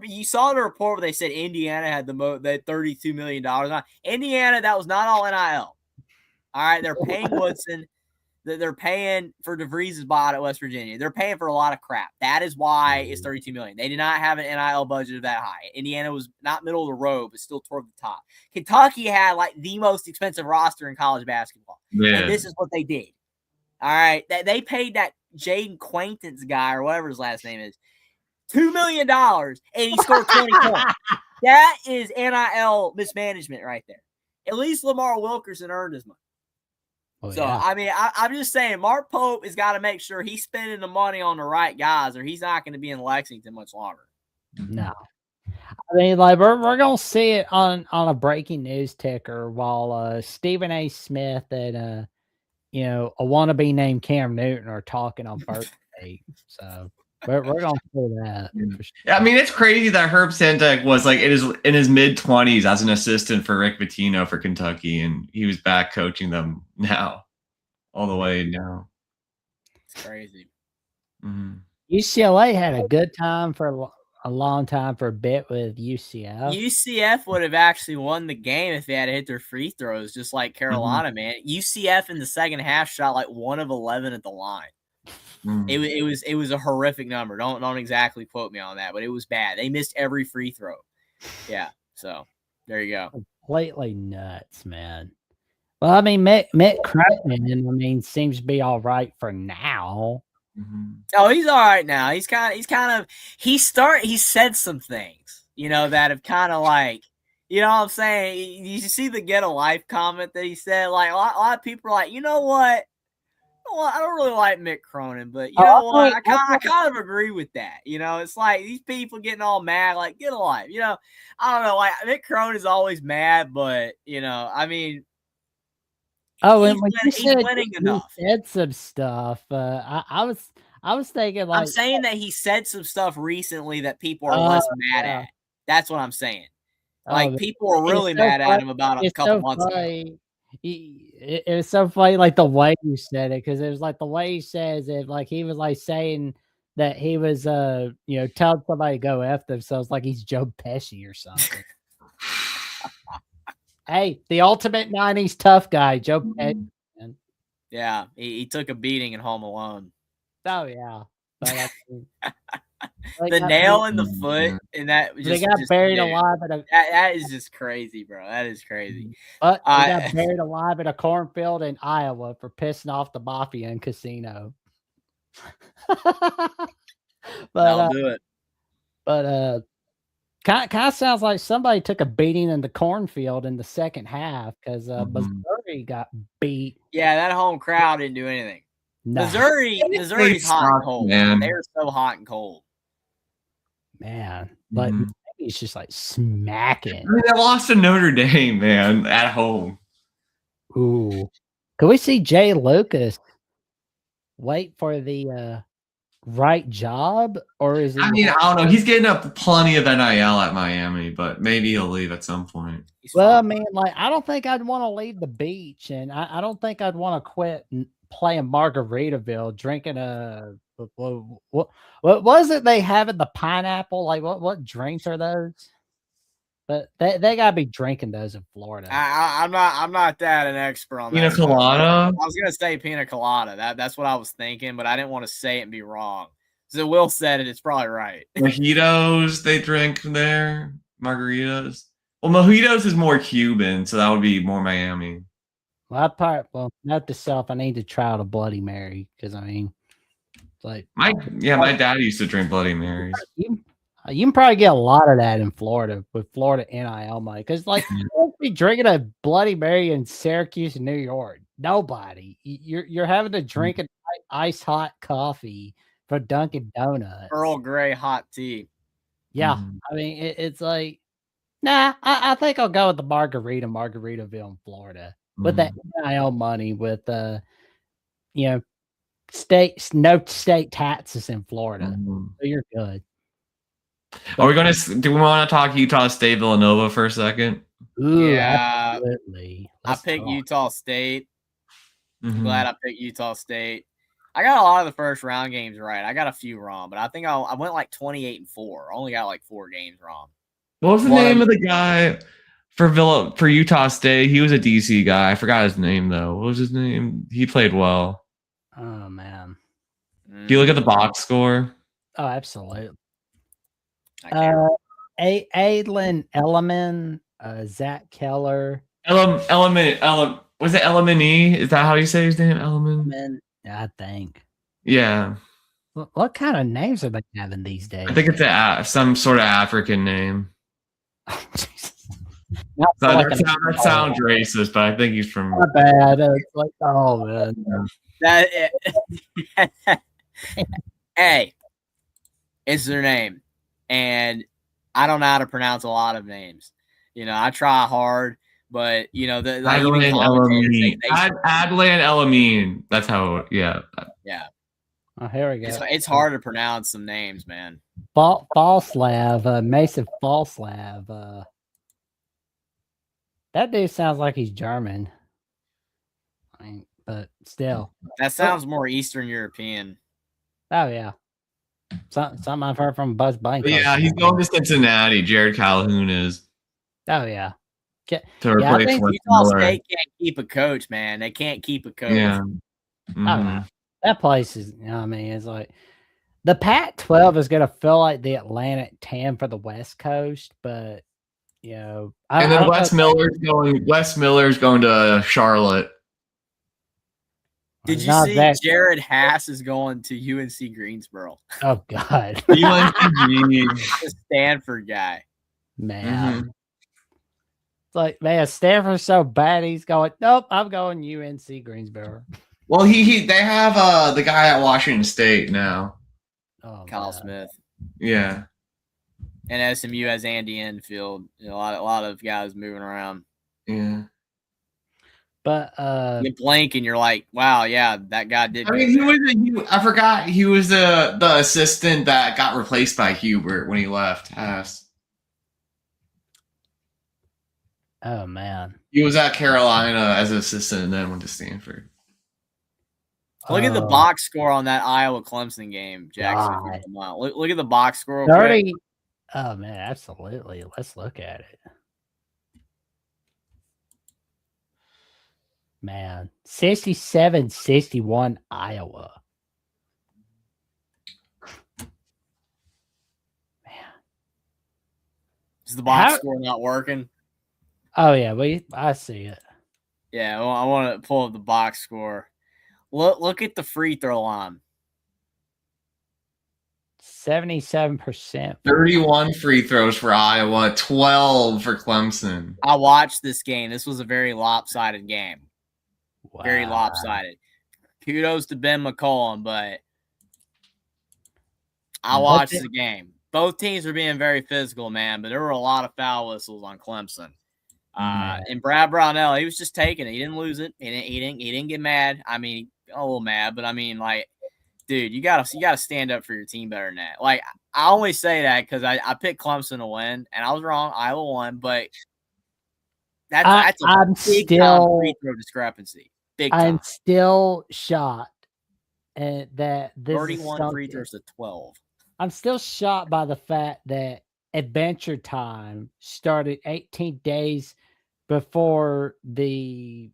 you saw the report where they said Indiana had that $32 million. Indiana, that was not all NIL. All right, they're paying Woodson. They're paying for DeVries' bot at West Virginia. They're paying for a lot of crap. That is why it's $32 million. They did not have an NIL budget of that high. Indiana was not middle of the road, but still toward the top. Kentucky had like the most expensive roster in college basketball. Yeah. And this is what they did. All right. They paid that Jaden Quaintance guy or whatever his last name is $2 million and he scored 20 points. That is NIL mismanagement right there. At least Lamar Wilkerson earned his money. Oh, so, yeah. I mean, I'm just saying Mark Pope has got to make sure he's spending the money on the right guys or he's not going to be in Lexington much longer. No. I mean, like, we're going to see it on a breaking news ticker while Stephen A. Smith and, you know, a wannabe named Cam Newton are talking on birthday. So we're going to see that. For sure. I mean, it's crazy that Herb Sendak was like in his mid-20s as an assistant for Rick Pitino for Kentucky, and he was back coaching them now, all the way now. It's crazy. Mm-hmm. UCLA had a good time for a long time for a bit with UCF. UCF would have actually won the game if they had to hit their free throws, just like Carolina, man. UCF in the second half shot like 1 of 11 at the line. It was a horrific number. Don't exactly quote me on that, but it was bad. They missed every free throw. Yeah, so there you go. Completely nuts, man. Well, I mean, Mick Cronin, I mean, seems to be all right for now. Oh, he's all right now. He said some things, you know, that have kind of like, you know what I'm saying? You see the get a life comment that he said? Like a lot of people are like, you know what? Well, I don't really like Mick Cronin, but you know what? I kind of agree with that. You know, it's like these people getting all mad, like, get a life. You know, I don't know. Like, Mick Cronin is always mad, but, you know, I mean, and when he's winning enough. He said some stuff. I was thinking, like, I'm saying that he said some stuff recently that people are less mad at. That's what I'm saying. Like, people were really mad at him about a couple months ago. It was so funny, like the way you said it, because it was like the way he says it, like he was like saying that he was, you know, telling somebody to go F themselves, like he's Joe Pesci or something. Hey, the ultimate '90s tough guy, Joe Pesci. Man. Yeah, he took a beating in Home Alone. Oh yeah, but the nail in the foot, and that they got buried alive at that is just crazy, bro. That is crazy. But they got buried alive at a cornfield in Iowa for pissing off the mafia and casino. I'll do it. But kind of sounds like somebody took a beating in the cornfield in the second half because Missouri got beat. Yeah, that home crowd didn't do anything. No. Missouri's hot and cold. Man. They're so hot and cold. Man, but maybe it's just like smacking. I mean, they lost to Notre Dame, man, at home. Ooh. Could we see Jay Lucas wait for the right job? Or is it? I mean, I don't know. He's getting up plenty of NIL at Miami, but maybe he'll leave at some point. Well, I mean, like, I don't think I'd want to leave the beach, and I don't think I'd want to quit playing Margaritaville, drinking what was it they have in the pineapple? Like what drinks are those? But they gotta be drinking those in Florida. I'm not that an expert on Pina that stuff. colada. I was gonna say pina colada. That's what I was thinking, but I didn't want to say it and be wrong. So Will said it. It's probably right. Mojitos they drink there. Margaritas. Well, mojitos is more Cuban, so that would be more Miami. Well, note to self, I need to try the Bloody Mary because I mean, it's like My dad used to drink Bloody Marys. you can probably get a lot of that in Florida with Florida NIL money because like you won't be drinking a Bloody Mary in Syracuse, New York. Nobody. You're having to drink an ice hot coffee for Dunkin' Donuts. Earl Grey hot tea. Yeah, I mean it's like, nah. I think I'll go with the Margaritaville in Florida with that NIL money with no state taxes in Florida. So you're good. Are we do we want to talk Utah State Villanova for a second? Ooh, Yeah. absolutely. I picked Utah State. I'm Mhm. glad I picked Utah State. I got a lot of the first round games right. I got a few wrong, but I think I went like 28-4. I only got like 4 games wrong. What was the name of the guy for Utah State? He was a DC guy. I forgot his name though. What was his name? He played well. Oh man. Do you look at the box score? Oh, absolutely. I can't Adlin Elliman, Zach Keller. Element. Was it Elamini? Is that how you say his name? Element? I think. Yeah. What kind of names are they having these days? I think it's some sort of African name. That sounds racist, but I think he's from. Not bad. It's like, oh man. Hey, it's their name, and I don't know how to pronounce a lot of names. I try hard, but Adlan Elamine. That's how. Yeah. Yeah. Oh, here we go. It's hard to pronounce some names, man. Falslav, Mason Falslav. That dude sounds like he's German. I mean, but still. That sounds more Eastern European. Oh yeah. Something I've heard from Buzz Blank. Yeah, he's going to Cincinnati. Jared Calhoun is. Oh yeah. To replace Utah State can't keep a coach, man. They can't keep a coach. Yeah. Mm-hmm. That place is, it's like the Pac-12 is going to feel like the Atlantic 10 for the West Coast, but and then Wes Miller's going to Charlotte. Did you see Jared Haas is going to UNC Greensboro? Oh God. The Stanford guy. Man. It's like, man, Stanford's so bad he's going, nope, I'm going UNC Greensboro. Well, they have the guy at Washington State now. Oh, Kyle Smith. Yeah. And SMU has Andy Enfield. A lot of guys moving around. Yeah. But you blink and you're like, wow, yeah, that guy did. I mean, I forgot he was the assistant that got replaced by Hubert when he left Haas. Oh man. He was at Carolina as an assistant and then went to Stanford. Look at the box score on that Iowa Clemson game, Jackson. Look at the box score. 30. Oh man, absolutely. Let's look at it. Man, 67-61 Iowa. Man. Is the box score not working? Oh yeah, I see it. Yeah, well, I want to pull up the box score. Look at the free throw line. 77%. 31 free throws for Iowa, 12 for Clemson. I watched this game. This was a very lopsided game. Wow. Very lopsided. Kudos to Ben McCollum, but I watched the game. Both teams were being very physical, man, but there were a lot of foul whistles on Clemson. And Brad Brownell, he was just taking it. He didn't lose it. He didn't get mad. I mean, a little mad, but I mean, like, dude, you gotta stand up for your team better than that. Like, I always say that because I picked Clemson to win, and I was wrong. Iowa won, but that's a big time free throw discrepancy. Big time. I'm still shocked that this 31 free throws to 12. I'm still shocked by the fact that Adventure Time started 18 days before the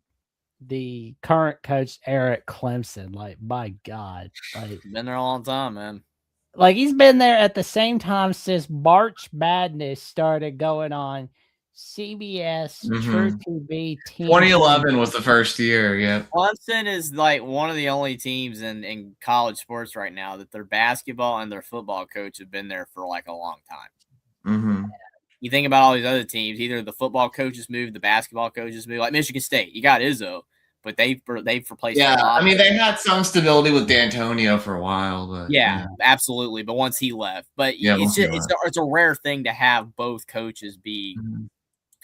current coach Eric Clemson. Like, my God, Been there a long time, man. like he's been there at the same time since March Madness started going on CBS, True TV, 2011 was the first year. Yeah. Clemson is like one of the only teams in college sports right now that their basketball and their football coach have been there for like a long time. Mm-hmm. You think about all these other teams, either the football coaches moved, the basketball coaches moved, like Michigan State. You got Izzo, but they've replaced. Yeah, I mean they had some stability with D'Antonio for a while, but yeah, absolutely. But once he left, but Yeah, it's once he just it's a rare thing to have both coaches be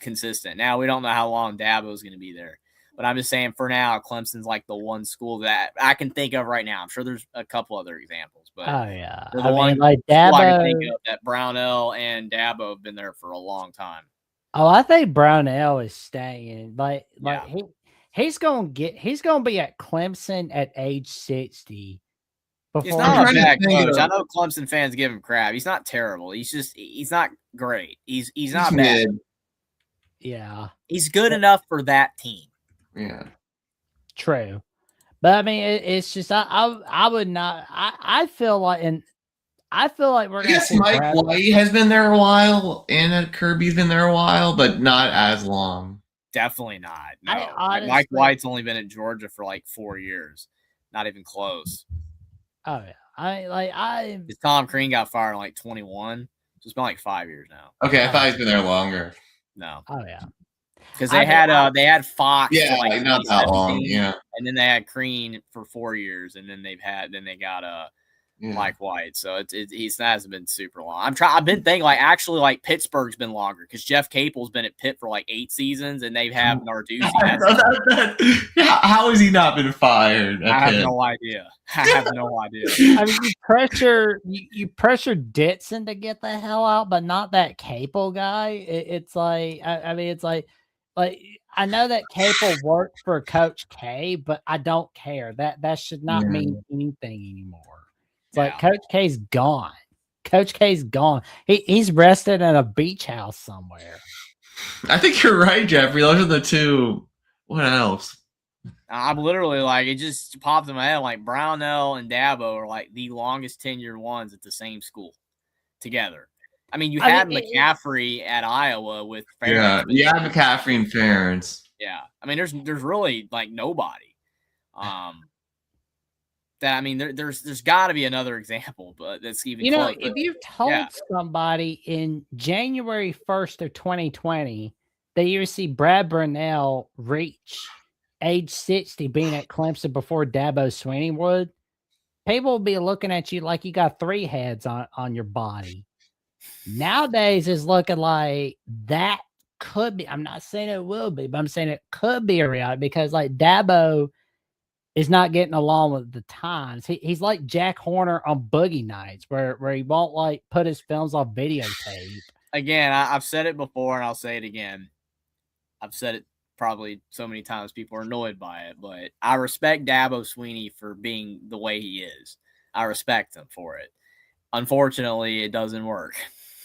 consistent. Now we don't know how long Dabo is going to be there, but I'm just saying for now, Clemson's like the one school that I can think of right now. I'm sure there's a couple other examples, but Oh yeah, they're the I one mean, like school I can think Dabo. of that Brownell and Dabo have been there for a long time. Oh, I think Brownell is staying. Like Yeah. he's gonna be at Clemson at age 60. He's Before not a trying to bad think coach. of- I know Clemson fans give him crap. He's not terrible. He's not great. He's not He's bad. mid. yeah, He's good enough for that team. Yeah. true. But I mean, it's just I would not. I feel like we're I gonna guess see Mike Brad- White has been there a while, and Kirby's been there a while, but not as long. Definitely not. No, I honestly- Mike White's only been at Georgia for like 4 years. Not even close. Oh yeah, I Because Tom Crean got fired in like 21. So it's been like 5 years now. Okay, I thought he's been there longer. No, oh yeah. because I they had Fox. Yeah, for like not that long. 2017, Yeah. and then they had Crean for 4 years, and then they got Yeah. Mike White. So it hasn't been super long. I've been thinking like Pittsburgh's been longer because Jeff Capel's been at Pitt for like 8 seasons, and they've had Narduzzi. How has he not been fired? I have Okay. no idea. I have no idea. I mean, you pressure Ditson to get the hell out, but not that Capel guy. It's like I mean, it's like I know that Capel worked for Coach K, but I don't care. That should not Yeah. mean anything anymore. It's like Yeah. Coach K's gone. Coach K's gone. He's rested in a beach house somewhere. I think you're right, Jeffrey. Those are the two. What else? I'm literally like, it just popped in my head. Like Brownell and Dabo are like the longest tenured ones at the same school together. I mean, you I had mean, McCaffrey at Iowa with Yeah, Ferentz, but yeah, McCaffrey and Ferentz. yeah. I mean, there's really like nobody. That I mean, there's got to be another example, but that's even close. If you told yeah. somebody in January 1st of 2020 that you would see Brad Burnell reach age 60 being at Clemson before Dabo Swinney would, people will be looking at you like you got 3 heads on your body. Nowadays it's looking like that could be, I'm not saying it will be, but I'm saying it could be a reality because like Dabo is not getting along with the times. He's like Jack Horner on Boogie Nights where he won't like put his films on videotape. Again, I've said it before and I'll say it again. I've said it probably so many times people are annoyed by it, but I respect Dabo Swinney for being the way he is. I respect him for it. Unfortunately, it doesn't work.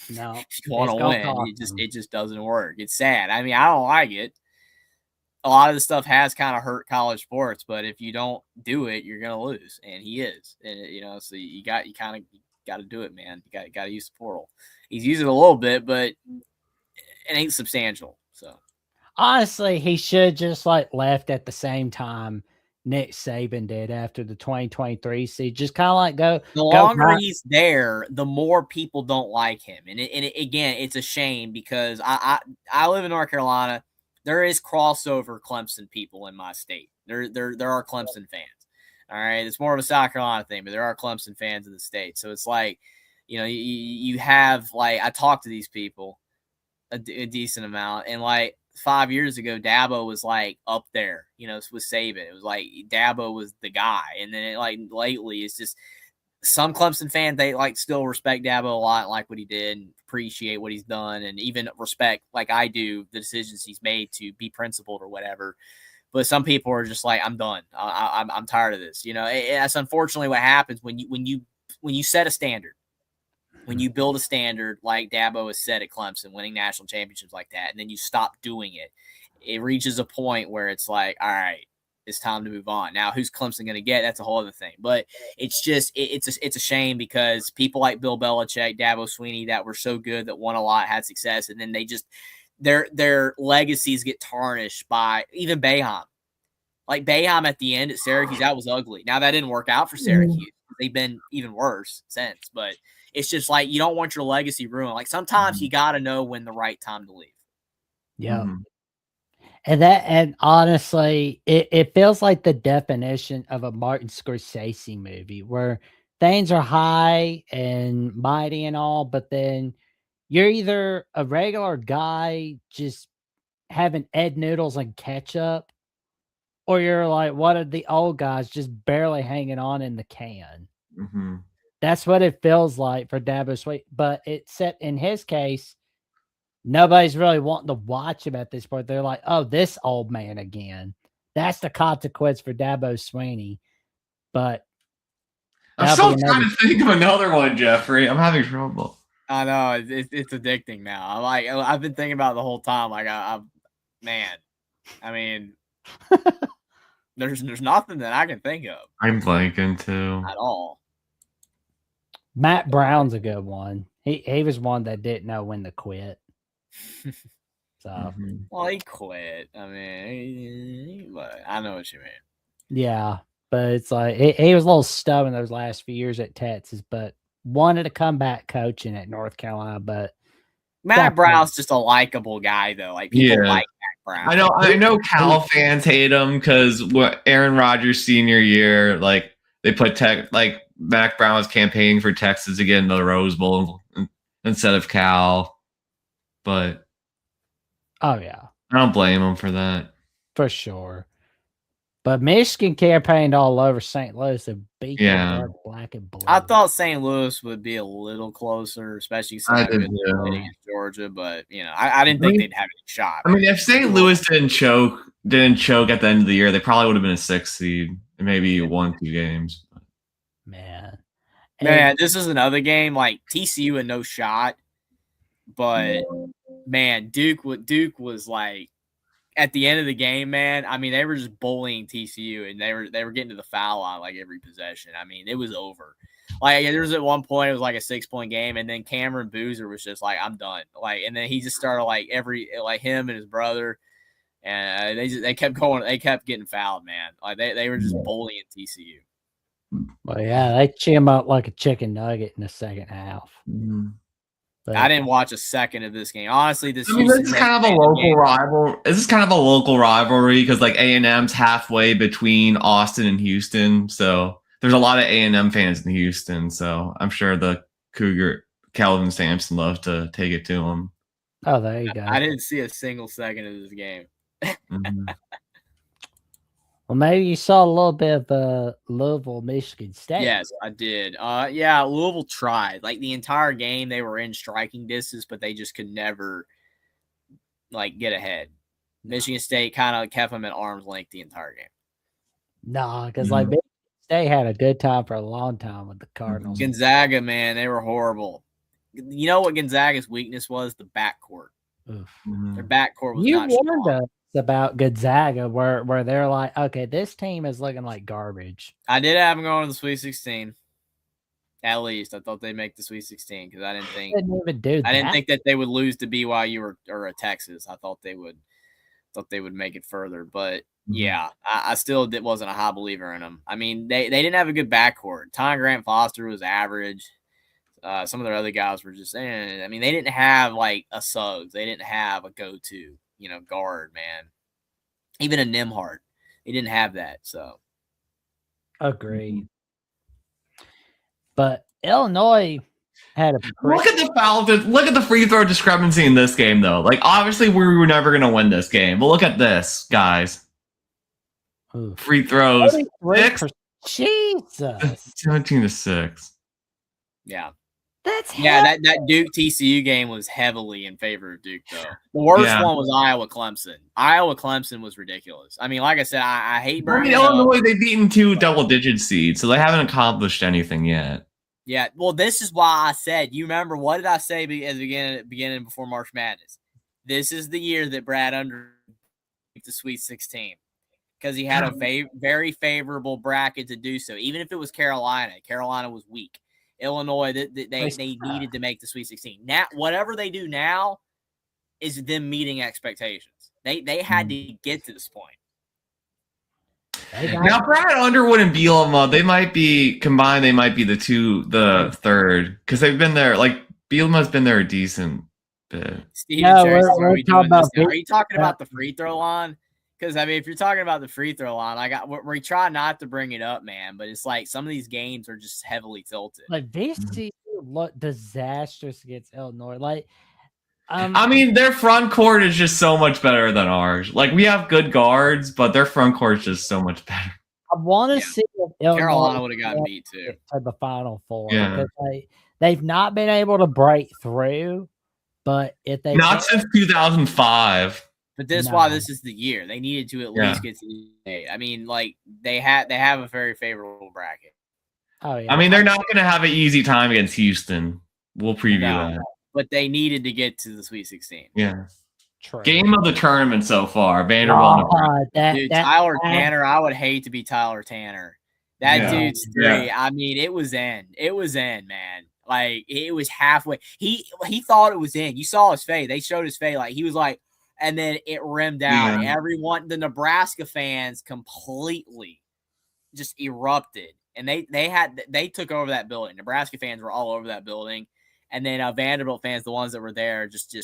No, If you want it's to gonna win, cost him. it just doesn't work. It's sad. I mean, I don't like it. A lot of the stuff has kind of hurt college sports, but if you don't do it, you're gonna lose, and he is. And so you got to do it, man. You got to use the portal. He's using it a little bit, but it ain't substantial. So Honestly, he should just like left at the same time Nick Saban did after the 2023 season. Just kind of like go. the longer he's there, the more people don't like him. And again, it's a shame because I live in North Carolina. There is crossover Clemson people in my state. There are Clemson fans. All right, it's more of a South Carolina thing, but there are Clemson fans in the state. So it's like, you have like I talk to these people a decent amount, and like 5 years ago, Dabo was like up there, with Saban. It was like Dabo was the guy, and then lately it's just some Clemson fans, they like still respect Dabo a lot, like what he did, and appreciate what he's done, and even respect, like I do, the decisions he's made to be principled or whatever. But some people are just like, I'm done. I'm tired of this. That's unfortunately what happens when you set a standard. when you build a standard like Dabo has said at Clemson, winning national championships like that, and then you stop doing it, it reaches a point where it's like, all right, it's time to move on. Now, who's Clemson going to get? That's a whole other thing. But it's just it's a shame because people like Bill Belichick, Dabo Swinney, that were so good, that won a lot, had success, and then they just their legacies get tarnished by even Boeheim. Like Boeheim at the end at Syracuse, that was ugly. Now that didn't work out for Syracuse. They've been even worse since. But it's just like you don't want your legacy ruined. Like sometimes you got to know when the right time to leave. Yeah. And honestly, it feels like the definition of a Martin Scorsese movie where things are high and mighty and all, but then you're either a regular guy just having Ed noodles and ketchup, or you're like one of the old guys just barely hanging on in the can. That's what it feels like for Dabo Swinney. But except in his case, nobody's really wanting to watch him at this point. They're like, oh, this old man again. That's the consequence for Dabo Swinney. But I'm still trying to think of another one, Jeffrey. I'm having trouble. I know it's addicting now. I've been thinking about it the whole time. Like man, I mean, there's nothing that I can think of. I'm blanking too at all. Matt Brown's a good one. He was one that didn't know when to quit. So well, he quit. I mean, I know what you mean. Yeah, but it's like he was a little stubborn those last few years at Texas, but wanted to come back coaching at North Carolina. But Matt Brown's just a likable guy, though. Like people like Matt Brown. I know Cal fans hate him because what Aaron Rodgers' senior year, like they put Matt Brown was campaigning for Texas to get into the Rose Bowl instead of Cal. But oh yeah, I don't blame him for that. For sure. But Michigan campaigned all over St. Louis and beat them black and blue. I thought St. Louis would be a little closer, especially against Georgia. But I didn't think they'd have any shot. I mean, if St. Louis didn't choke at the end of the year, they probably would have been a 6th seed and maybe won 2 games. Man, this is another game like TCU had no shot. But man, Duke was like at the end of the game, man. I mean, they were just bullying TCU, and they were getting to the foul line like every possession. I mean, it was over. Like there was at one point it was like a 6-point game, and then Cameron Boozer was just like, "I'm done." Like, and then he just started like him and his brother, and they kept going. They kept getting fouled, man. Like they were just bullying TCU. Well, yeah, they chew him up like a chicken nugget in the second half. But I didn't watch a second of this game. Honestly, this is kind of a local rival. This is kind of a local rivalry because like A&M's halfway between Austin and Houston, so there's a lot of A&M fans in Houston. So I'm sure the Cougar Kelvin Sampson loved to take it to him. Oh, there you go. I didn't see a single second of this game. Well, maybe you saw a little bit of Louisville, Michigan State. Yes, I did. Yeah, Louisville tried. Like the entire game, they were in striking distance, but they just could never like get ahead. Michigan State kind of kept them at arm's length the entire game. Nah, because like Michigan State had a good time for a long time with the Cardinals. Gonzaga, man, they were horrible. You know what Gonzaga's weakness was? The backcourt. Their backcourt was not strong. About Gonzaga where they're like, okay, this team is looking like garbage. I did have them going to the Sweet 16. At least I thought they'd make the Sweet 16 because I didn't think didn't think that they would lose to BYU or a Texas. I thought they would make it further. But yeah, I still wasn't a high believer in them. I mean, they didn't have a good backcourt. Ty Grant Foster was average. Some of their other guys were just I mean, they didn't have like a Suggs. They didn't have a go-to. Guard, man. Even a Nimhart. They didn't have that, so. Agreed. But Illinois had a look at the foul. Look at the free throw discrepancy in this game, though. Like, obviously, we were never going to win this game. But look at this, guys. Ooh. Free throws. 6. Jesus. 17-6. Yeah. That's that Duke TCU game was heavily in favor of Duke, though. The worst one was Iowa Clemson. Iowa Clemson was ridiculous. I mean, like I said, I hate bringing Illinois. They've beaten 2 double-digit seeds, so they haven't accomplished anything yet. Yeah, well, this is why I said, you remember, what did I say at the beginning before March Madness? This is the year that Brad Under the Sweet 16 because he had a very favorable bracket to do so. Even if it was Carolina was weak. Illinois, they needed to make the Sweet 16. Now, whatever they do now is them meeting expectations. They had to get to this point. Now, Brad Underwood and Bielema, they might be combined. They might be the third because they've been there. Like Bielema's been there a decent bit. Steve, are you talking about the free throw line? Because I mean, if you're talking about the free throw line, we try not to bring it up, man. But it's like some of these games are just heavily tilted. Like VCU looked disastrous against Illinois. Like, I mean, their front court is just so much better than ours. Like, we have good guards, but their front court is just so much better. I want to see if Carolina would have gotten beat too to the Final Four. Yeah. Because they've not been able to break through, but if they not since 2005. But this is why this is the year they needed to at least get to the 8. I mean, like they have a very favorable bracket. Oh yeah. I mean, they're not going to have an easy time against Houston. We'll preview that. But they needed to get to the Sweet 16. Yeah. True. Game of the tournament so far, Vanderbilt. Tyler Tanner. I would hate to be Tyler Tanner. That dude's three. Yeah. I mean, it was in. It was in, man. Like it was halfway. He thought it was in. You saw his face. They showed his face. Like he was like, and then it rimmed out. Yeah. Everyone, the Nebraska fans, completely just erupted, and they took over that building. Nebraska fans were all over that building. And then Vanderbilt fans, the ones that were there, just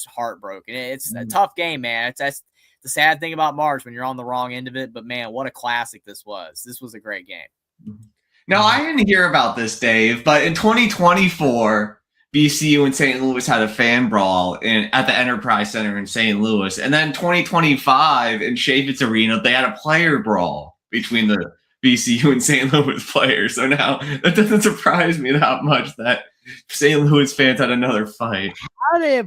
heartbroken. It's a tough game, man. That's the sad thing about March when you're on the wrong end of it. But, man, what a classic this was. This was a great game. Now, I didn't hear about this, Dave, but in 2024, BCU and St. Louis had a fan brawl at the Enterprise Center in St. Louis. And then 2025 in Chaffetz Arena, they had a player brawl between the BCU and St. Louis players. So now that doesn't surprise me that much that St. Louis fans had another fight. You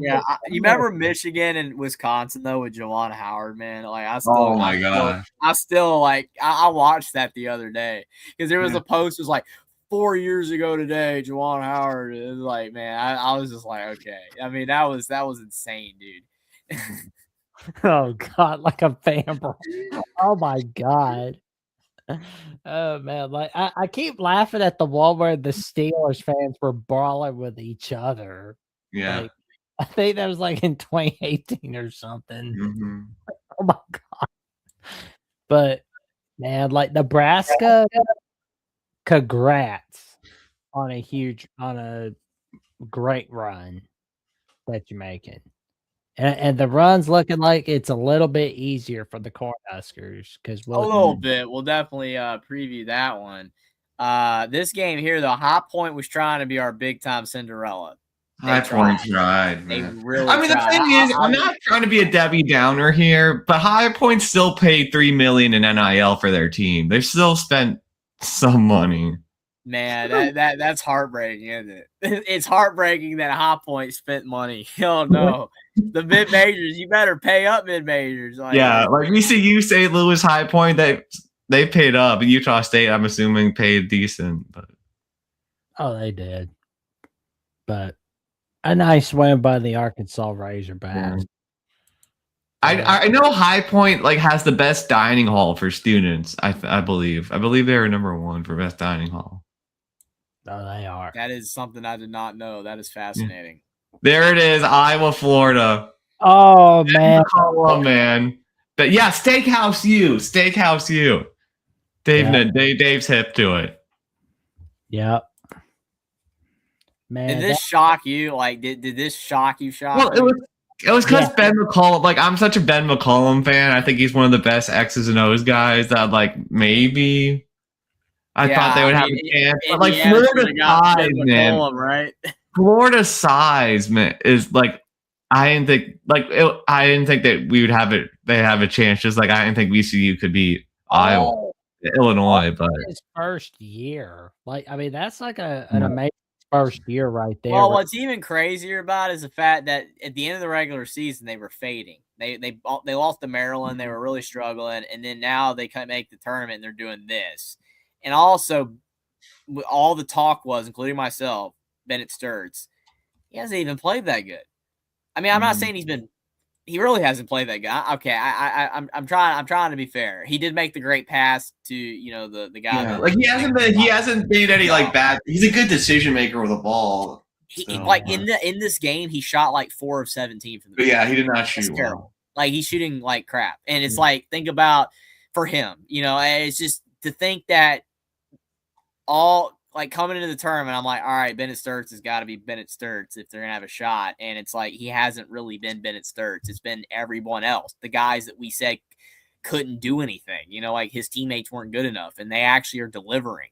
remember Michigan and Wisconsin though with Juwan Howard, man? Like I watched that the other day because there was a post. It was like 4 years ago today, Juwan Howard. It was like, man, I was just like, okay. I mean, that was insane, dude. Oh God, like a fan brawl. Oh my God. Oh man, like I keep laughing at the one where the Steelers fans were brawling with each other. Yeah, like, I think that was like in 2018 or something. Mm-hmm. Oh my God! But man, like Nebraska, congrats on a great run that you're making. And the run's looking like it's a little bit easier for the Cornhuskers because a little bit. We'll definitely preview that one. This game here, though, High Point was trying to be our big time Cinderella. High Point tried. They really. I mean, the thing is, I'm not trying to be a Debbie Downer here, but High Point still paid $3 million in NIL for their team. They've still spent some money. Man, that's heartbreaking, isn't it? It's heartbreaking that High Point spent money. Oh no. The mid majors, you better pay up mid majors. Like VCU, St. Louis, High Point, they paid up. Utah State, I'm assuming, paid decent. But they did. But a nice win by the Arkansas Razorbacks. Yeah. I know High Point has the best dining hall for students. I believe they were number 1 for best dining hall. Oh, they are. That is something I did not know. That is fascinating. There it is, Iowa, Florida. Oh man, man. But yeah, Steakhouse U. Dave's hip to it. Yep. Man, did this shock you? Like, did this shock you? Well, it was because Ben McCollum. Like, I'm such a Ben McCollum fan. I think he's one of the best X's and O's guys. That maybe I thought they would have a chance. But Florida size, man. Right? Florida size, man, is I didn't think that we would have it. They have a chance. Just I didn't think VCU could beat Iowa, Illinois. But his first year, that's an amazing first year right there. Well, what's even crazier about it is the fact that at the end of the regular season they were fading. They lost to Maryland. They were really struggling, and then now they kind of make the tournament and they're doing this. And also, all the talk was, including myself, Bennett Sturts, he hasn't even played that good. I mean, I'm not saying he really hasn't played that good. Okay, I'm trying to be fair. He did make the great pass to the guy. Yeah. Like he hasn't made any like bad. He's a good decision maker with the ball. Like in this game, he shot like 4 of 17 from the. But yeah, he did not shoot well. Like he's shooting like crap, and it's like think about for him. It's just to think that all. Like coming into the tournament, I'm like, all right, Bennett Sturts has got to be Bennett Sturts if they're gonna have a shot. And it's like he hasn't really been Bennett Sturts. It's been everyone else, the guys that we said couldn't do anything. Like his teammates weren't good enough, and they actually are delivering.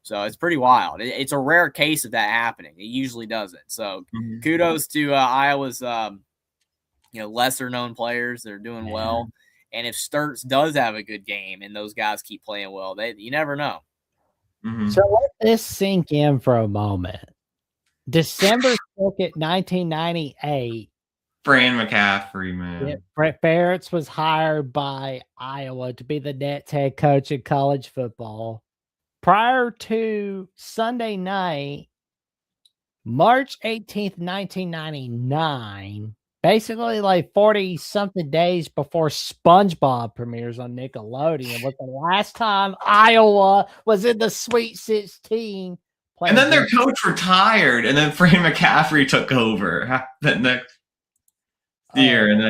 So it's pretty wild. It's a rare case of that happening. It usually doesn't. So kudos to Iowa's, lesser known players. They're doing well. And if Sturts does have a good game and those guys keep playing well, you never know. So let this sink in for a moment. December 2nd, 1998. Fran McCaffery, man. Brett Barretts was hired by Iowa to be the Nets head coach in college football. Prior to Sunday night, March 18th, 1999, basically like 40-something days before SpongeBob premieres on Nickelodeon, was the last time Iowa was in the Sweet 16. And then their coach retired, and then Fran McCaffery took over that next year, and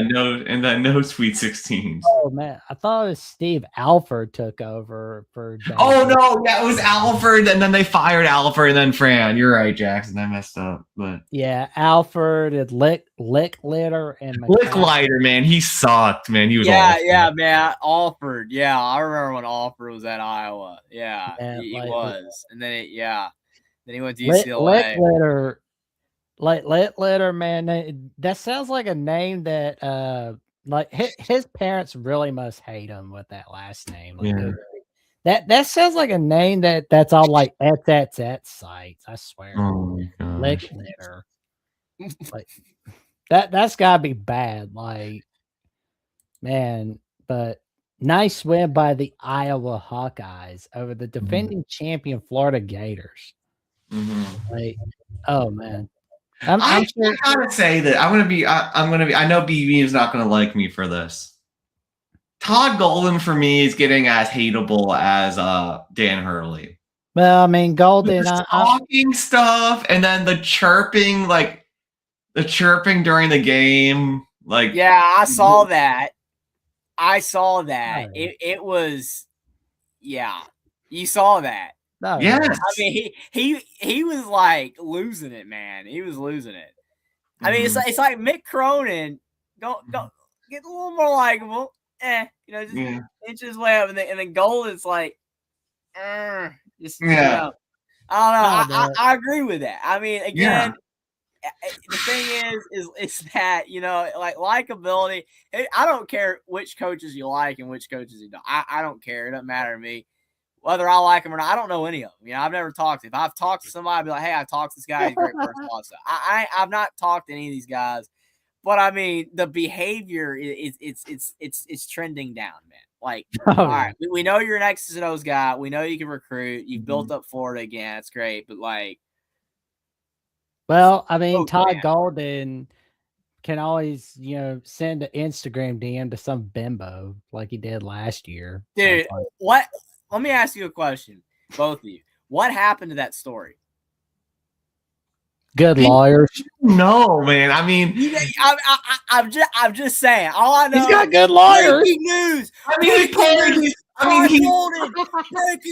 then no Sweet 16s. Oh man, I thought it was Steve Alford took over for. Oh no, yeah, it was Alford, and then they fired Alford, and then Fran. You're right, Jackson. I messed up, but yeah, Alford and Licklider and Licklider, man, he sucked, man. He was man, Alford. Yeah, I remember when Alford was at Iowa. Yeah, he was, and then then he went to UCLA. Licklider, man, that sounds like a name that like his parents really must hate him with that last name. Like, that sounds like a name that's all like at sites. I swear. Oh my gosh. Licklider. Like that's gotta be bad. Like, man, but nice win by the Iowa Hawkeyes over the defending champion Florida Gators. Like, oh man. I gotta say that I'm gonna be. I know BB is not gonna like me for this. Todd Golden for me is getting as hateable as Dan Hurley. Well, I mean, Golden talking stuff, and then the chirping during the game. Like, yeah, I saw that. It was, yeah, you saw that. No, yes. I mean, he was like losing it, man. He was losing it. I mean, it's like Mick Cronin. Go get a little more likable. Just inch his way up, and then Golden's like, I don't know. I agree with that. I mean, again, the thing is that like likability. I don't care which coaches you like and which coaches you don't. I don't care. It doesn't matter to me. Whether I like him or not, I don't know any of them. I've never talked to him. If I've talked to somebody, I'd be like, hey, I talked to this guy. He's a great person. I've not talked to any of these guys. But, I mean, the behavior, it's trending down, man. Like, all right, we know you're an X's and O's guy. We know you can recruit. You've built up Florida again. It's great. But, like. Well, I mean, Todd Golden can always, send an Instagram DM to some bimbo like he did last year. Dude, what? Let me ask you a question, both of you. What happened to that story? Good lawyers. No, man. I mean, I'm just saying. All I know. He's got good lawyers. Breaking news. Breaking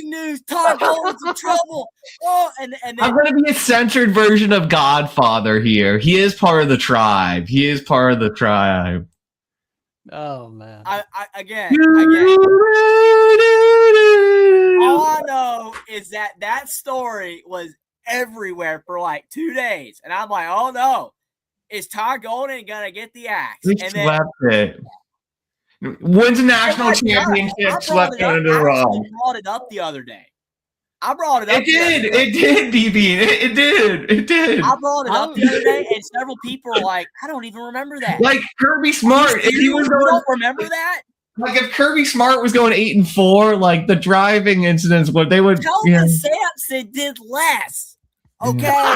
news. Todd Golden's in trouble. Oh, and then, I'm going to be a censored version of Godfather here. He is part of the tribe. Oh man! Again. All I know is that story was everywhere for like 2 days, and I'm like, oh no, is Todd Golden gonna get the axe? He swept it. Wins a national championship, swept it under the rug. I brought it up the other day. I brought it up. It did, BB. It did. I brought it up the other day, and several people were like, I don't even remember that. Like Kirby Smart. You don't remember that? Like if Kirby Smart was going 8-4, like the driving incidents, they would. Kelvin Sampson did less. Okay,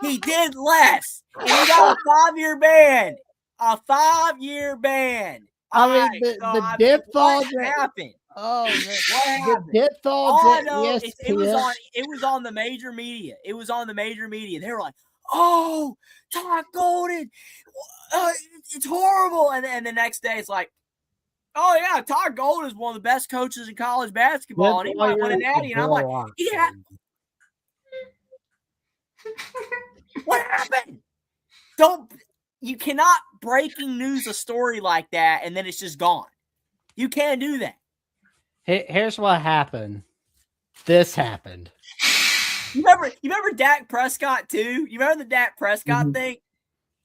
he did less, and he got a 5-year ban. A 5-year ban. I mean, the diphthong what happened? Oh, man. What happened? The diphthongs All I at know is it ESPN. was on the major media. It was on the major media. They were like, "Oh, Todd Golden, it's horrible," and the next day it's like, "Oh yeah, Todd Golden is one of the best coaches in college basketball, and he might win a natty." And I'm like, "Yeah, what happened? You cannot breaking news a story like that and then it's just gone. You can't do that." Here's what happened. This happened. You remember Dak Prescott too? You remember the Dak Prescott thing?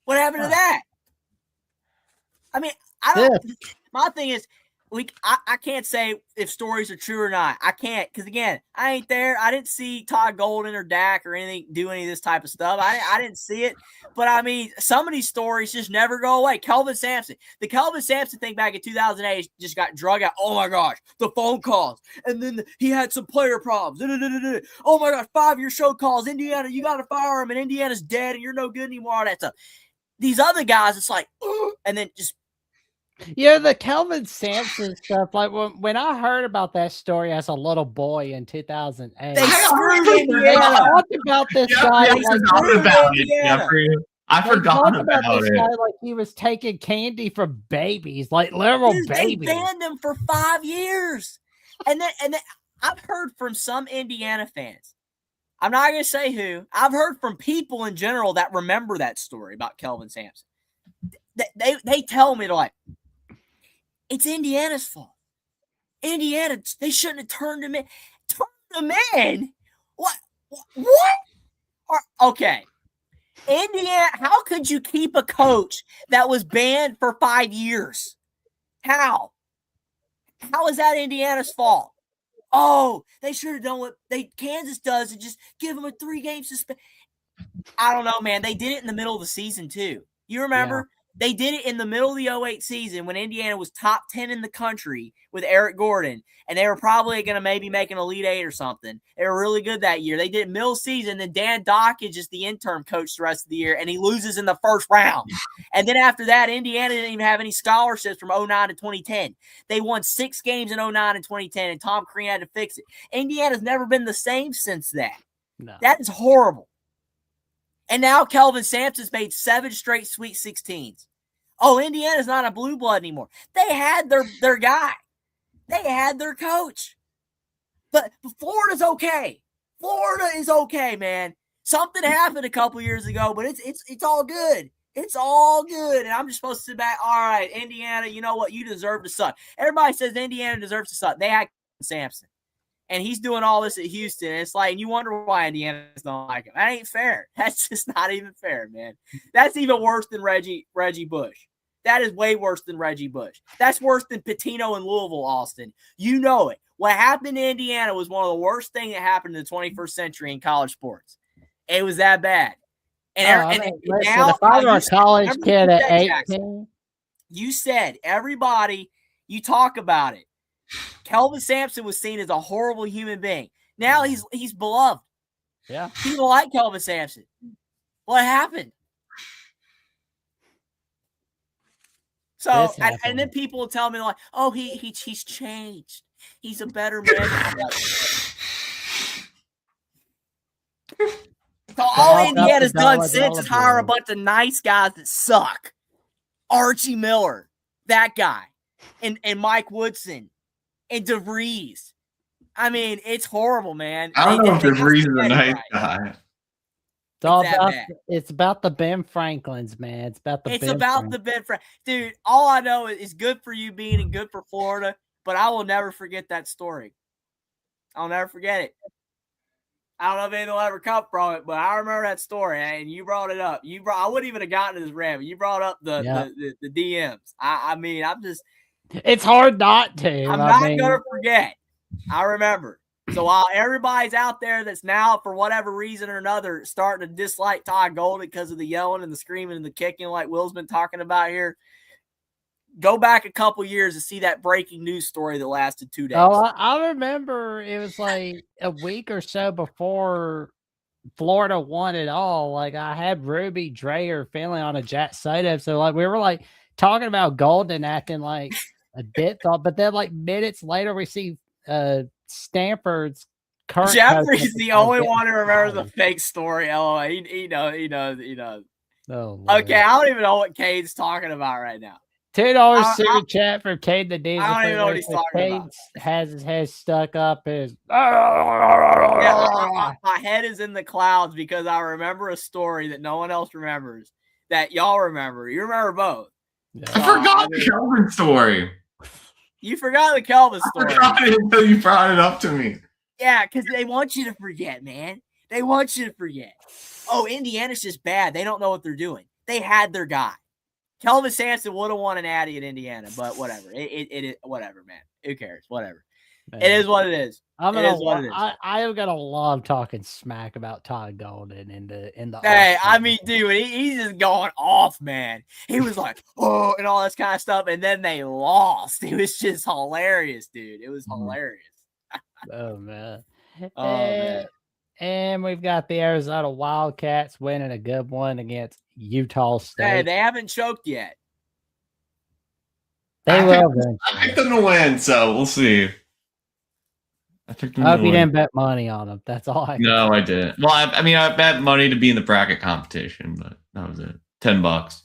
What happened to that? I mean, my thing is, I can't say if stories are true or not. I can't, because again, I ain't there. I didn't see Todd Golden or Dak or anything do any of this type of stuff. I didn't see it. But I mean, some of these stories just never go away. Kelvin Sampson, the Kelvin Sampson thing back in 2008 just got drug out. Oh my gosh, the phone calls, and then he had some player problems. Oh my gosh, 5-year show calls. Indiana, you got to fire him, and Indiana's dead, and you're no good anymore. All that stuff. These other guys, it's like, and then just. Yeah, the Kelvin Sampson stuff. Like when I heard about that story as a little boy in 2008, they screwed Indiana. Talked about this guy. I forgot about this guy like he was taking candy from babies, like literal babies. They banned him for 5 years, and then I've heard from some Indiana fans. I'm not going to say who. I've heard from people in general that remember that story about Kelvin Sampson. They tell me, they're like, it's Indiana's fault. Indiana, they shouldn't have turned him in. Turned him in? What? Okay. Indiana, how could you keep a coach that was banned for 5 years? How? How is that Indiana's fault? Oh, they should have done what Kansas does and just give him a 3-game suspension. I don't know, man. They did it in the middle of the season, too. You remember? Yeah. They did it in the middle of the 2008 season when Indiana was top 10 in the country with Eric Gordon, and they were probably going to maybe make an Elite 8 or something. They were really good that year. They did it middle season, then Dan Dockage is the interim coach the rest of the year, and he loses in the first round. And then after that, Indiana didn't even have any scholarships from 2009 to 2010. They won 6 games in 2009 and 2010, and Tom Crean had to fix it. Indiana's never been the same since that. No. That is horrible. And now Kelvin Sampson's made 7 straight Sweet 16s. Oh, Indiana's not a blue blood anymore. They had their guy. They had their coach. But Florida's okay. Florida is okay, man. Something happened a couple years ago, but it's all good. It's all good. And I'm just supposed to sit back. All right, Indiana, you know what? You deserve to suck. Everybody says Indiana deserves to suck. They had Sampson. And he's doing all this at Houston. And it's like, and you wonder why Indiana's don't like him. That ain't fair. That's just not even fair, man. That's even worse than Reggie Bush. That is way worse than Reggie Bush. That's worse than Pitino in Louisville, Austin. You know it. What happened in Indiana was one of the worst things that happened in the 21st century in college sports. It was that bad. And now, if I were a college kid at 18, you said everybody, you talk about it. Kelvin Sampson was seen as a horrible human being. Now he's beloved. Yeah. People like Kelvin Sampson. What happened? So and then people will tell me like, oh, he's changed. He's a better man. So all Indiana's done since is hire a bunch of nice guys that suck. Archie Miller, that guy, and Mike Woodson, and DeVries. I mean, it's horrible, man. I don't know if DeVries is a nice guy. It's about the Ben Franklins, man. It's about the Ben Franklin. Dude, all I know is good for you being and good for Florida, but I will never forget that story. I'll never forget it. I don't know if anything will ever come from it, but I remember that story, and you brought it up. I wouldn't even have gotten to this rant, but you brought up the DMs. I mean, I'm just. It's hard not to. I'm not going to forget. I remember. So while everybody's out there that's now, for whatever reason or another, starting to dislike Todd Golden because of the yelling and the screaming and the kicking like Will's been talking about here, Go back a couple years to see that breaking news story that lasted 2 days. Oh, I remember it was like a week or so before Florida won it all. Like I had Ruby, Dreyer, Finley on a Jet Soto. So like we were like talking about Golden acting like a bit thought, but then like minutes later we see Stanford's current Jeffrey's the only one who remembers the fake story. LOL. He knows. Oh, okay, I don't even know what Cade's talking about right now. $2 super chat from Cade the Diesel. I don't even know what he's talking about. Has his head stuck up his. Yeah, my head is in the clouds because I remember a story that no one else remembers that y'all remember. You remember both. Yeah. I forgot the Kelvin story. You forgot the Kelvin story. I forgot it until you brought it up to me. Yeah, because they want you to forget, man. They want you to forget. Oh, Indiana's just bad. They don't know what they're doing. They had their guy. Kelvin Sampson would have won an Addy at Indiana, but whatever. It whatever, man. Who cares? Whatever. Man. It is what it is. I am gonna love talking smack about Todd Golden in the. Hey, I mean, dude, he's just going off, man. He was like, oh, and all this kind of stuff, and then they lost. It was just hilarious, dude. It was hilarious. Oh man. Man. And we've got the Arizona Wildcats winning a good one against Utah State. Hey, they haven't choked yet. They will. I picked them to win, so we'll see. I hope you didn't bet money on them. That's all I can No, I didn't. Well, I mean, I bet money to be in the bracket competition, but that was it. $10.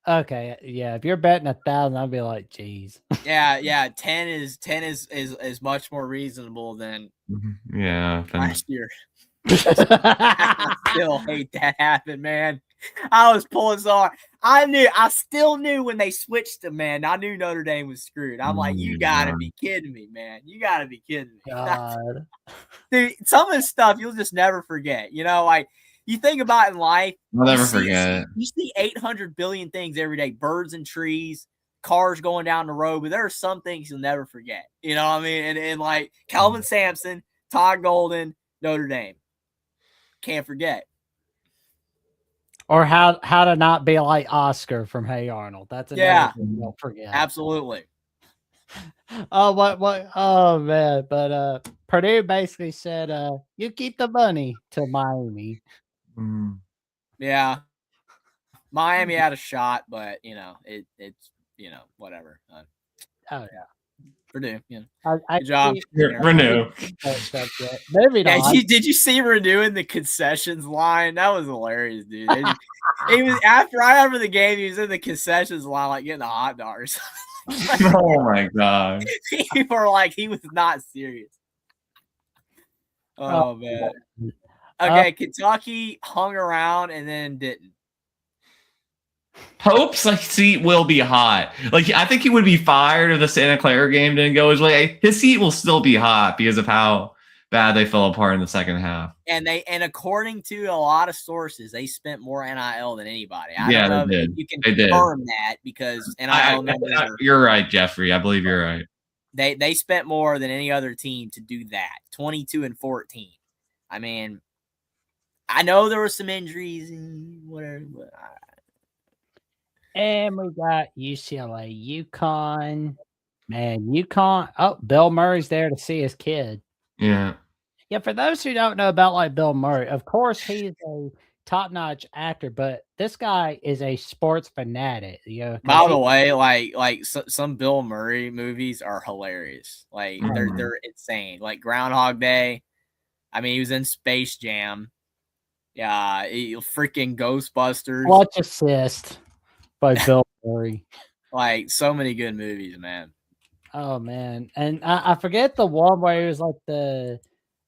Okay, yeah. If you're betting 1,000, I'd be like, geez. Yeah. 10 is much more reasonable than last year. I still hate that happened, man. I was pulling so hard. I still knew when they switched them, man. I knew Notre Dame was screwed. I'm like, you gotta be kidding me, man. You gotta be kidding me. God. Dude, some of this stuff you'll just never forget. You know, like you think about in life. I'll never forget it. You see 800 billion things every day, birds and trees, cars going down the road, but there are some things you'll never forget. You know what I mean? And like Kelvin Sampson, Todd Golden, Notre Dame. Can't forget. Or how to not be like Oscar from Hey Arnold. That's another thing you don't forget. Absolutely. Oh, what? Oh man! But Purdue basically said, "You keep the money to Miami." Yeah, Miami had a shot, but it's whatever. Oh yeah. Purdue, good job. Renew. Did you see Renew in the concessions line? That was hilarious, dude. He was after the game. He was in the concessions line, like getting a hot dog or something. Oh my god! People were like, he was not serious. Oh man. Okay, Kentucky hung around and then didn't. Pope's seat will be hot. Like I think he would be fired if the Santa Clara game didn't go his way. His seat will still be hot because of how bad they fell apart in the second half. And according to a lot of sources, they spent more NIL than anybody. I don't know if you can confirm that because NIL numbers. You're right, Jeffrey. I believe you're right. They spent more than any other team to do that. 22-14. I mean, I know there were some injuries and whatever, but. And we got UCLA, UConn. Man, UConn. Oh, Bill Murray's there to see his kid. Yeah. Yeah, for those who don't know about like Bill Murray, of course he's a top-notch actor, but this guy is a sports fanatic. By the way, like some Bill Murray movies are hilarious. Like they're insane. Like Groundhog Day. I mean, he was in Space Jam. Yeah, freaking Ghostbusters. Watch Assist by Bill Murray. Like so many good movies, man. Oh man, and I forget the one where he was like the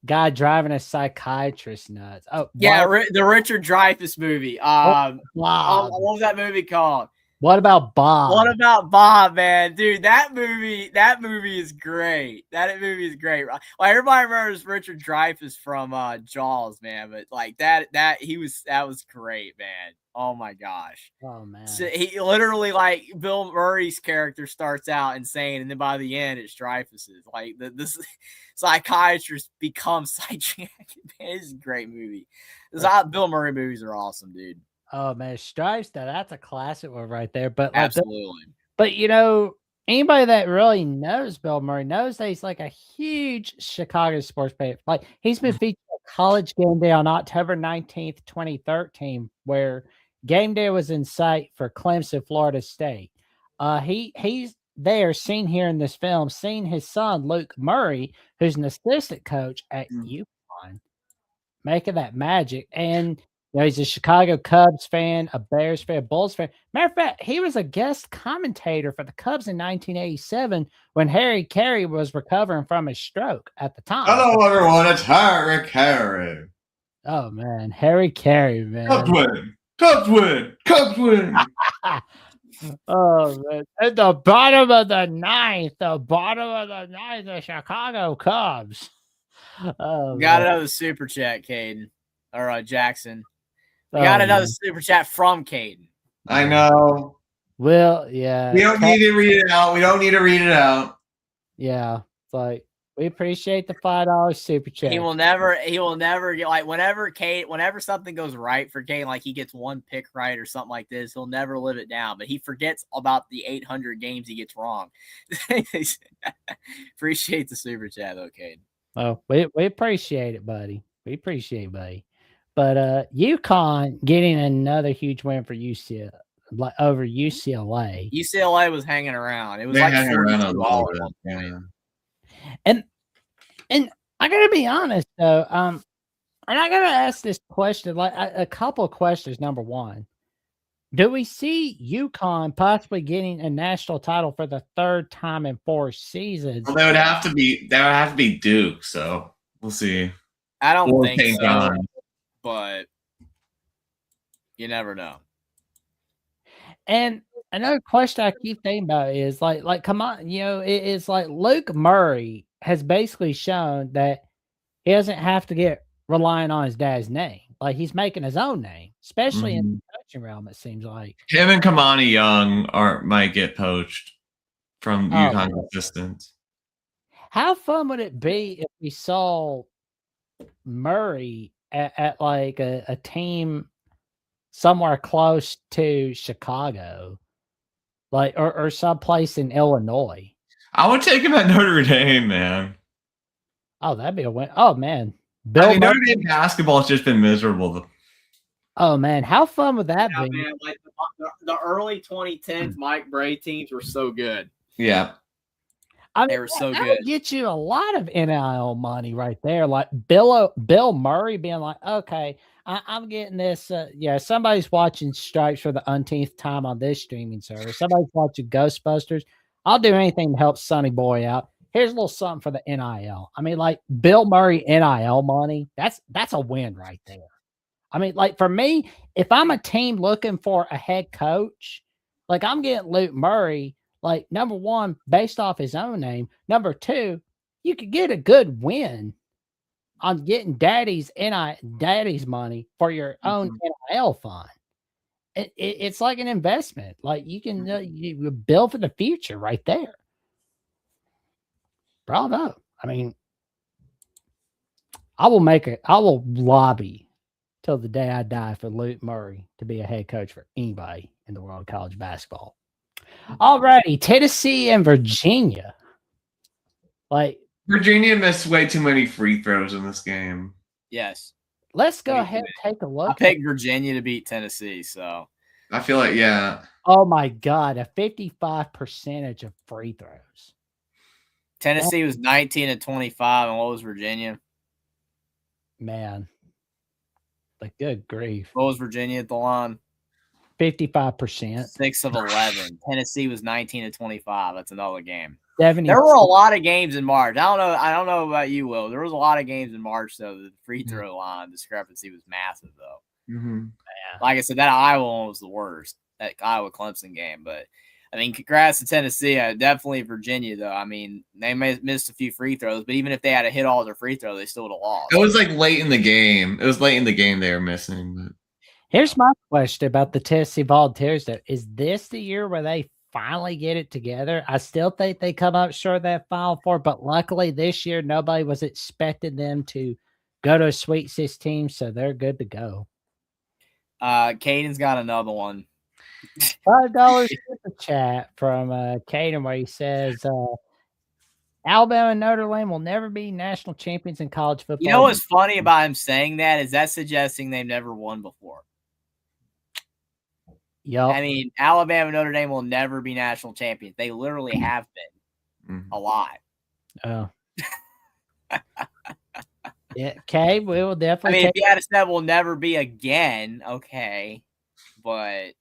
guy driving a psychiatrist nuts. Oh yeah, the Richard Dreyfuss movie. What was that movie called? What about Bob? What about Bob, man? Dude, that movie is great. That movie is great. Well, everybody remembers Richard Dreyfuss from Jaws, man, but like that was great, man. Oh my gosh. Oh man. So he literally, like, Bill Murray's character starts out insane, and then by the end it's Dreyfuss's. Like this psychiatrist becomes psychiatric. Man, it's a great movie. Bill Murray movies are awesome, dude. Oh man, Stripes, that's a classic one right there. But absolutely. But you know, anybody that really knows Bill Murray knows that he's like a huge Chicago sports fan. Like he's been featured at College Game Day on October 19th, 2013, where game day was in sight for Clemson, Florida State. He's there, seen here in this film, seen his son Luke Murray, who's an assistant coach at UConn, making that magic. And you know, he's a Chicago Cubs fan, a Bears fan, Bulls fan. Matter of fact, he was a guest commentator for the Cubs in 1987 when Harry Carey was recovering from his stroke at the time. Hello, everyone. It's Harry Carey. Oh man, Harry Carey, man. Cubs win. Cubs win. Cubs win. Oh man, at the bottom of the ninth, the Chicago Cubs. Oh, Got man. another super chat, Caden or Jackson. We got another super chat from Caden. I know. Well, yeah. We don't need to read it out. We don't need to read it out. Yeah, it's like we appreciate the $5 super chat. He will never get like whenever something goes right for Caden, like he gets one pick right or something like this, he'll never live it down. But he forgets about the 800 games he gets wrong. Appreciate the super chat though, Caden. Oh, we appreciate it, buddy. We appreciate it, buddy. But UConn getting another huge win for UCLA over UCLA. UCLA was hanging around. It was They like hang around a 42 little all bit. at one point. Yeah. And I gotta be honest though, and I gotta ask this question, like a couple of questions. Number one, do we see UConn possibly getting a national title for the third time in 4 seasons? Well, that would have to be Duke. So we'll see. I don't Or think St. so, John's. but you never know. And another question I keep thinking about is like, come on, you know, it's like Luke Murray has basically shown that he doesn't have to get relying on his dad's name. Like he's making his own name, especially in the coaching realm. It seems like Him and Kamani Young might get poached from Oh, UConn man. assistants. How fun would it be if we saw Murray at like a team somewhere close to Chicago, like or someplace in Illinois? I would take him at Notre Dame, man. Oh, that'd be a win. Oh man, Bill I mean, Murray- Notre Dame basketball has just been miserable. Oh man, how fun would that Yeah, be? man, like the early 2010s Mike Bray teams were so good. Yeah. I mean, They were so that good. would get you a lot of NIL money right there. Like Bill Murray being like, okay, I'm getting this. Yeah, somebody's watching Stripes for the umpteenth time on this streaming service. Somebody's watching Ghostbusters. I'll do anything to help Sonny Boy out. Here's a little something for the NIL. I mean, like Bill Murray NIL money. That's a win right there. I mean, like for me, if I'm a team looking for a head coach, like I'm getting Luke Murray. Like number one, based off his own name. Number two, you could get a good win on getting daddy's money for your own NIL fund. It's like an investment. Like you can you build for the future right there. Bravo. I mean, I will lobby till the day I die for Luke Murray to be a head coach for anybody in the world of college basketball. Alrighty, Tennessee and Virginia. Like Virginia missed way too many free throws in this game. Yes. let's go Me ahead too. and take a I look. at- picked Virginia to beat Tennessee, so I feel like, yeah. Oh my god, a 55% of free throws. Tennessee was 19 and 25, and what was Virginia? Man. Like good grief. What was Virginia at the line? 55%. 6 of 11. Tennessee was 19 and 25. That's another game. 70. There were a lot of games in March. I don't know about you, Will. There was a lot of games in March, though. The free throw line discrepancy was massive, though. Mm-hmm. Like I said, that Iowa one was the worst. That Iowa Clemson game, but I mean, congrats to Tennessee. Definitely Virginia, though. I mean, they missed a few free throws, but even if they had to hit all their free throws, they still would have lost. It was like late in the game. It was late in the game they were missing. But Here's my question about the Tennessee Volunteers, though. Is this the year where they finally get it together? I still think they come up short of that Final Four, but luckily this year nobody was expecting them to go to a Sweet 16, so they're good to go. Caden's got another one. $5 super chat from Caden where he says Alabama and Notre Dame will never be national champions in college football. You know what's funny about him saying that is that suggesting they've never won before. Yep. I mean, Alabama and Notre Dame will never be national champions. They literally have been a lot. Oh. Yeah, okay, we will definitely. I mean, if you had said we'll never be again, okay, but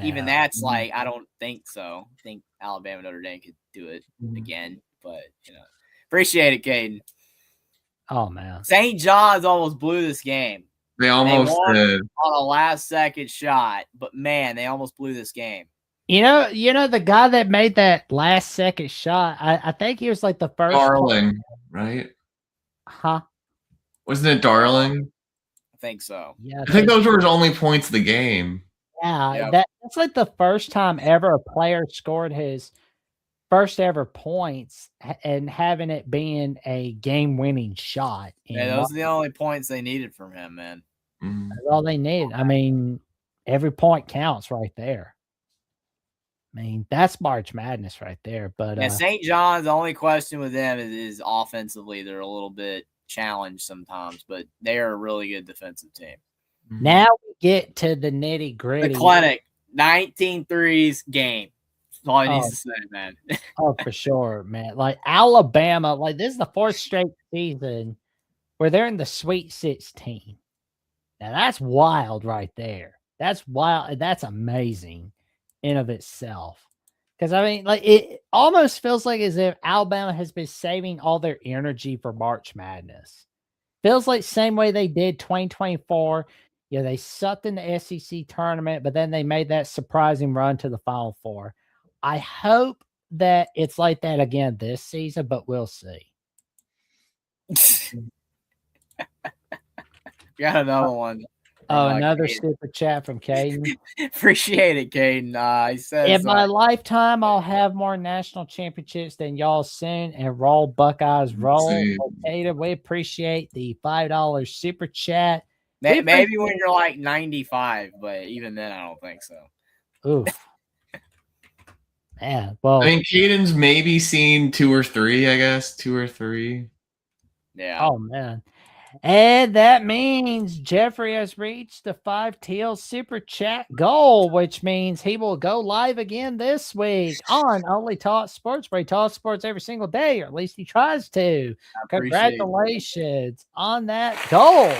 even that's like I don't think so. I think Alabama and Notre Dame could do it again, but appreciate it, Caden. Oh man, St. John's almost blew this game. They almost did on a last-second shot, but man, they almost blew this game. You know the guy that made that last-second shot. I think he was like the first. Darling, right? Huh? Wasn't it Darling? I think so. Yeah, I think those were his only points of the game. Yeah, that's like the first time ever a player scored his first ever points and having it being a game-winning shot. Yeah, those are the only points they needed from him, man. That's all they needed. I mean, every point counts right there. I mean, that's March Madness right there. But St. John's, the only question with them is offensively, they're a little bit challenged sometimes, but they are a really good defensive team. Now we get to the nitty gritty. The clinic, 19 threes game. That's all I need to say, man. Oh, for sure, man. Like Alabama, like this is the fourth straight season where they're in the Sweet 16. Now that's wild right there. That's wild. That's amazing in of itself. Because I mean, like it almost feels like as if Alabama has been saving all their energy for March Madness. Feels like same way they did 2024. They sucked in the SEC tournament, but then they made that surprising run to the Final Four. I hope that it's like that again this season, but we'll see. Got another one. Oh, another super chat from Caden. Appreciate it, Caden. He says, in my lifetime, I'll have more national championships than y'all soon, and roll Buckeyes roll. Caden, we appreciate the $5 super chat. Maybe when you're like 95, but even then, I don't think so. Oof. Yeah, well, I mean, Caden's maybe seen 2 or 3, I guess. 2 or 3. Yeah. Oh, man. And that means Jeffrey has reached the 5 Teal super chat goal, which means he will go live again this week on Only Talk Sports, where he talks sports every single day, or at least he tries to. Congratulations on that goal.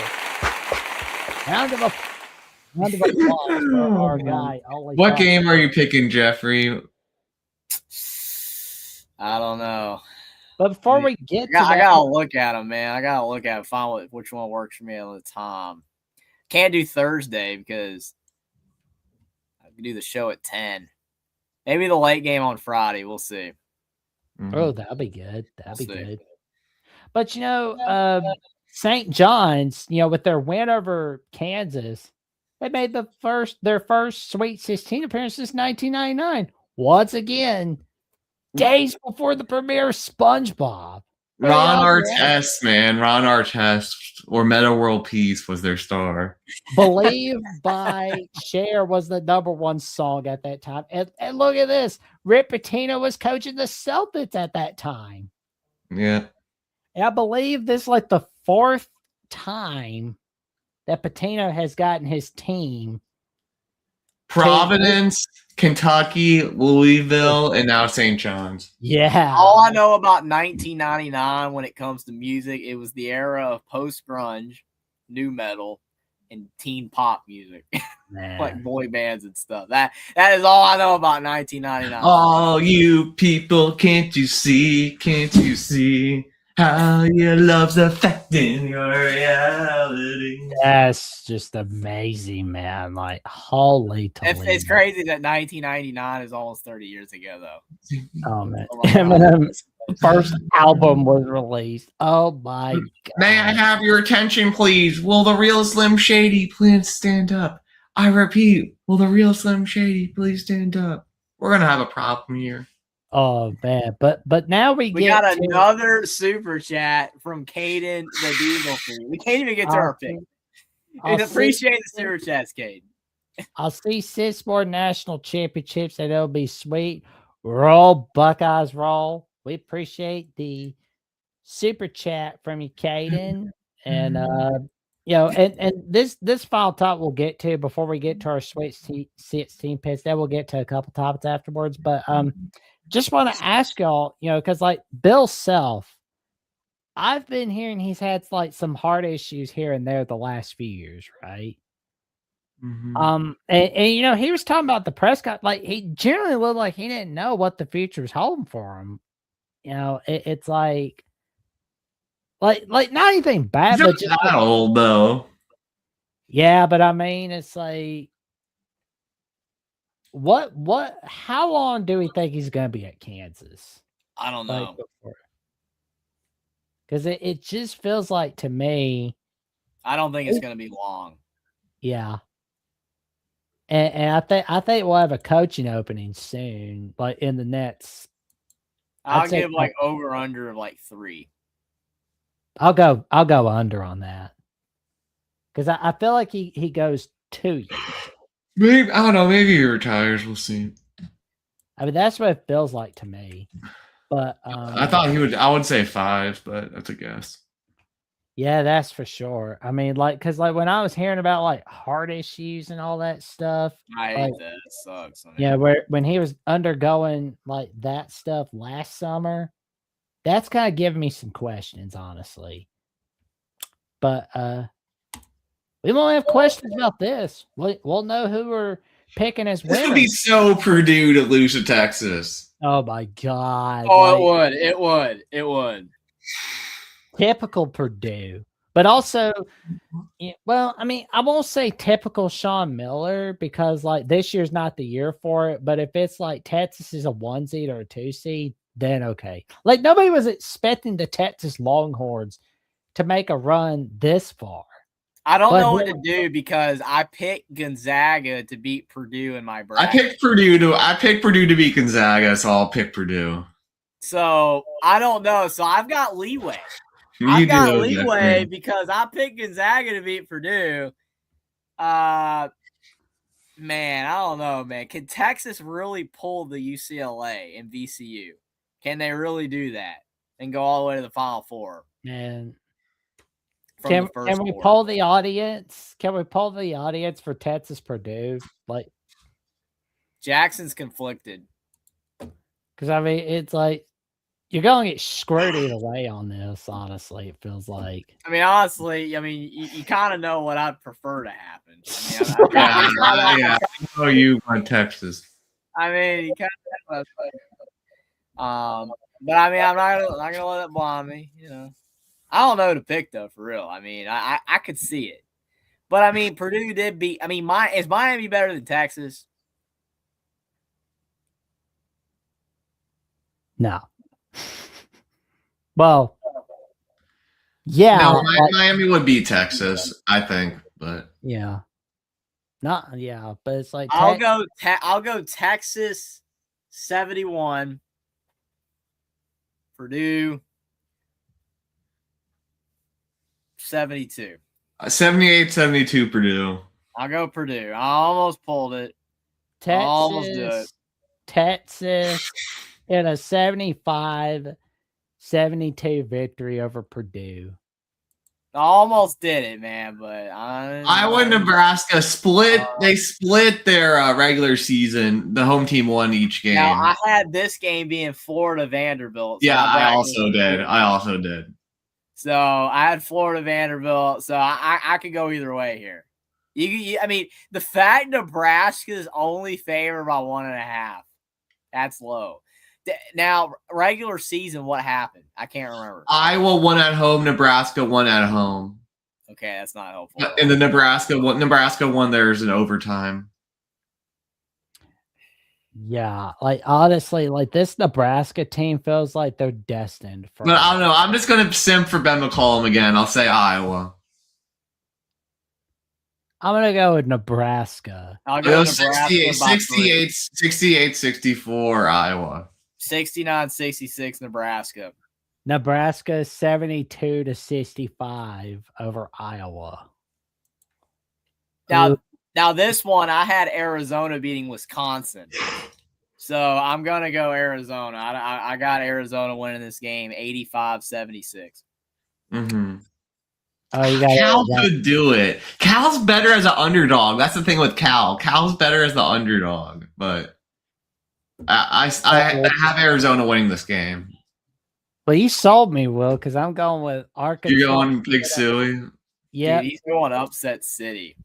Round of applause for our guy. What game are you picking, Jeffrey? I don't know. But before we get to I gotta look at them, man. I gotta look at them, find which one works for me at the time. Can't do Thursday because I can do the show at 10. Maybe the late game on Friday. We'll see. Oh, that'll be good. That'll be good. But St. John's, with their win over Kansas, they made their first Sweet 16 appearance since 1999. Once again, days before the premiere of SpongeBob. Ron Artest, man. Ron Artest or Meta World Peace was their star. Believe by Cher was the #1 song at that time. And look at this. Rick Pitino was coaching the Celtics at that time. Yeah. And I believe this is like the 4th time that Pitino has gotten his team. Providence, Kentucky, Louisville, and now St. John's. Yeah. All I know about 1999 when it comes to music, it was the era of post-grunge, new metal, and teen pop music. Like boy bands and stuff. That is all I know about 1999. Oh, you people, can't you see how your love's affecting your reality? That's just amazing, man. Like, holy Toledo. It's crazy that 1999 is almost 30 years ago, though. Oh, man. Eminem's first album was released. Oh, my God. May I have your attention, please? Will the real Slim Shady please stand up? I repeat, will the real Slim Shady please stand up? We're going to have a problem here. Oh, man. But now we got another super chat from Caden the Diesel. We can't even get to our pick. Appreciate the super chats, Caden. I'll see 6 more national championships, and it'll be sweet. Roll, Buckeyes, roll. We appreciate the super chat from you, Caden. And and this final top we'll get to before we get to our Sweet 16 picks. Then we'll get to a couple topics afterwards. But just want to ask y'all, because like Bill Self, I've been hearing he's had like some heart issues here and there the last few years, right? And he was talking about the Prescott, like he generally looked like he didn't know what the future was holding for him. It's like not anything bad, He's but not just that old though. yeah, but I mean, it's like how long do we think he's gonna be at Kansas? I don't know. Because it just feels like to me. I don't think it's going to be long. Yeah. And I think we'll have a coaching opening soon, like in the next. I'll give like over under of like 3. I'll go under on that. Because I feel like he goes 2 years. Maybe I don't know. Maybe he retires. We'll see. I mean, that's what it feels like to me. But I thought he would. I would say 5, but that's a guess. Yeah, that's for sure. I mean, because when I was hearing about like heart issues and all that stuff, I hate that. It sucks. Yeah, when he was undergoing like that stuff last summer, that's kind of giving me some questions, honestly. But we won't have questions about this. We'll know who we're picking as winners. This would be so Purdue to lose to Texas. Oh my God! Oh, it would. Typical Purdue, but also, well, I mean, I won't say typical Sean Miller because like this year's not the year for it. But if it's like Texas is a 1 seed or a 2 seed, then okay. Like nobody was expecting the Texas Longhorns to make a run this far. I don't know what to do because I picked Gonzaga to beat Purdue in my bracket. I picked Purdue to beat Gonzaga, so I'll pick Purdue. So I don't know. So I've got leeway. I've got leeway because I picked Gonzaga to beat Purdue. Man, I don't know, man. Can Texas really pull the UCLA and VCU? Can they really do that and go all the way to the Final Four? Man. Can we poll the audience? Can we poll the audience for Texas Purdue? Like Jackson's conflicted. Because I mean, it's like you're going to get squirted away on this. Honestly, it feels like. I mean, honestly, you kind of know what I'd prefer to happen. I know you want Texas. I mean, you kind of. But I mean, I'm not gonna let it blind me. I don't know who to pick though, for real. I mean, I could see it, but I mean, Purdue did beat. I mean, is Miami better than Texas? No. Well, yeah. No, Miami would beat Texas, I think, but yeah. But it's like I'll go Texas 71, Purdue 72. 78-72 Purdue. I'll go Purdue. I almost pulled it. Texas in a 75-72 victory over Purdue. I almost did it, man, but Iowa and Nebraska split. They split their regular season. The home team won each game. Now I had this game being Florida Vanderbilt. So yeah, I also did. So I had Florida Vanderbilt. So I could go either way here. I mean, the fact Nebraska is only favored by 1.5, that's low. Now, regular season, what happened? I can't remember. Iowa won at home. Nebraska won at home. Okay, that's not helpful. And the Nebraska won theirs in overtime. Yeah, like honestly, like this Nebraska team feels like they're destined for. But I don't know. I'm just gonna simp for Ben McCollum again. I'll say Iowa. I'm gonna go with Nebraska. I'll go 68-64 Iowa. 69-66 Nebraska. Nebraska 72-65 over Iowa. Now, Now this one, I had Arizona beating Wisconsin. So I'm going to go Arizona. I got Arizona winning this game 85-76. Mm-hmm. Oh, you got Cal could do it. Cal's better as an underdog. That's the thing with Cal. Cal's better as the underdog, but I have Arizona winning this game. Well, you sold me, Will, because I'm going with Arkansas. You're going Big Silly? Yeah, he's going upset city.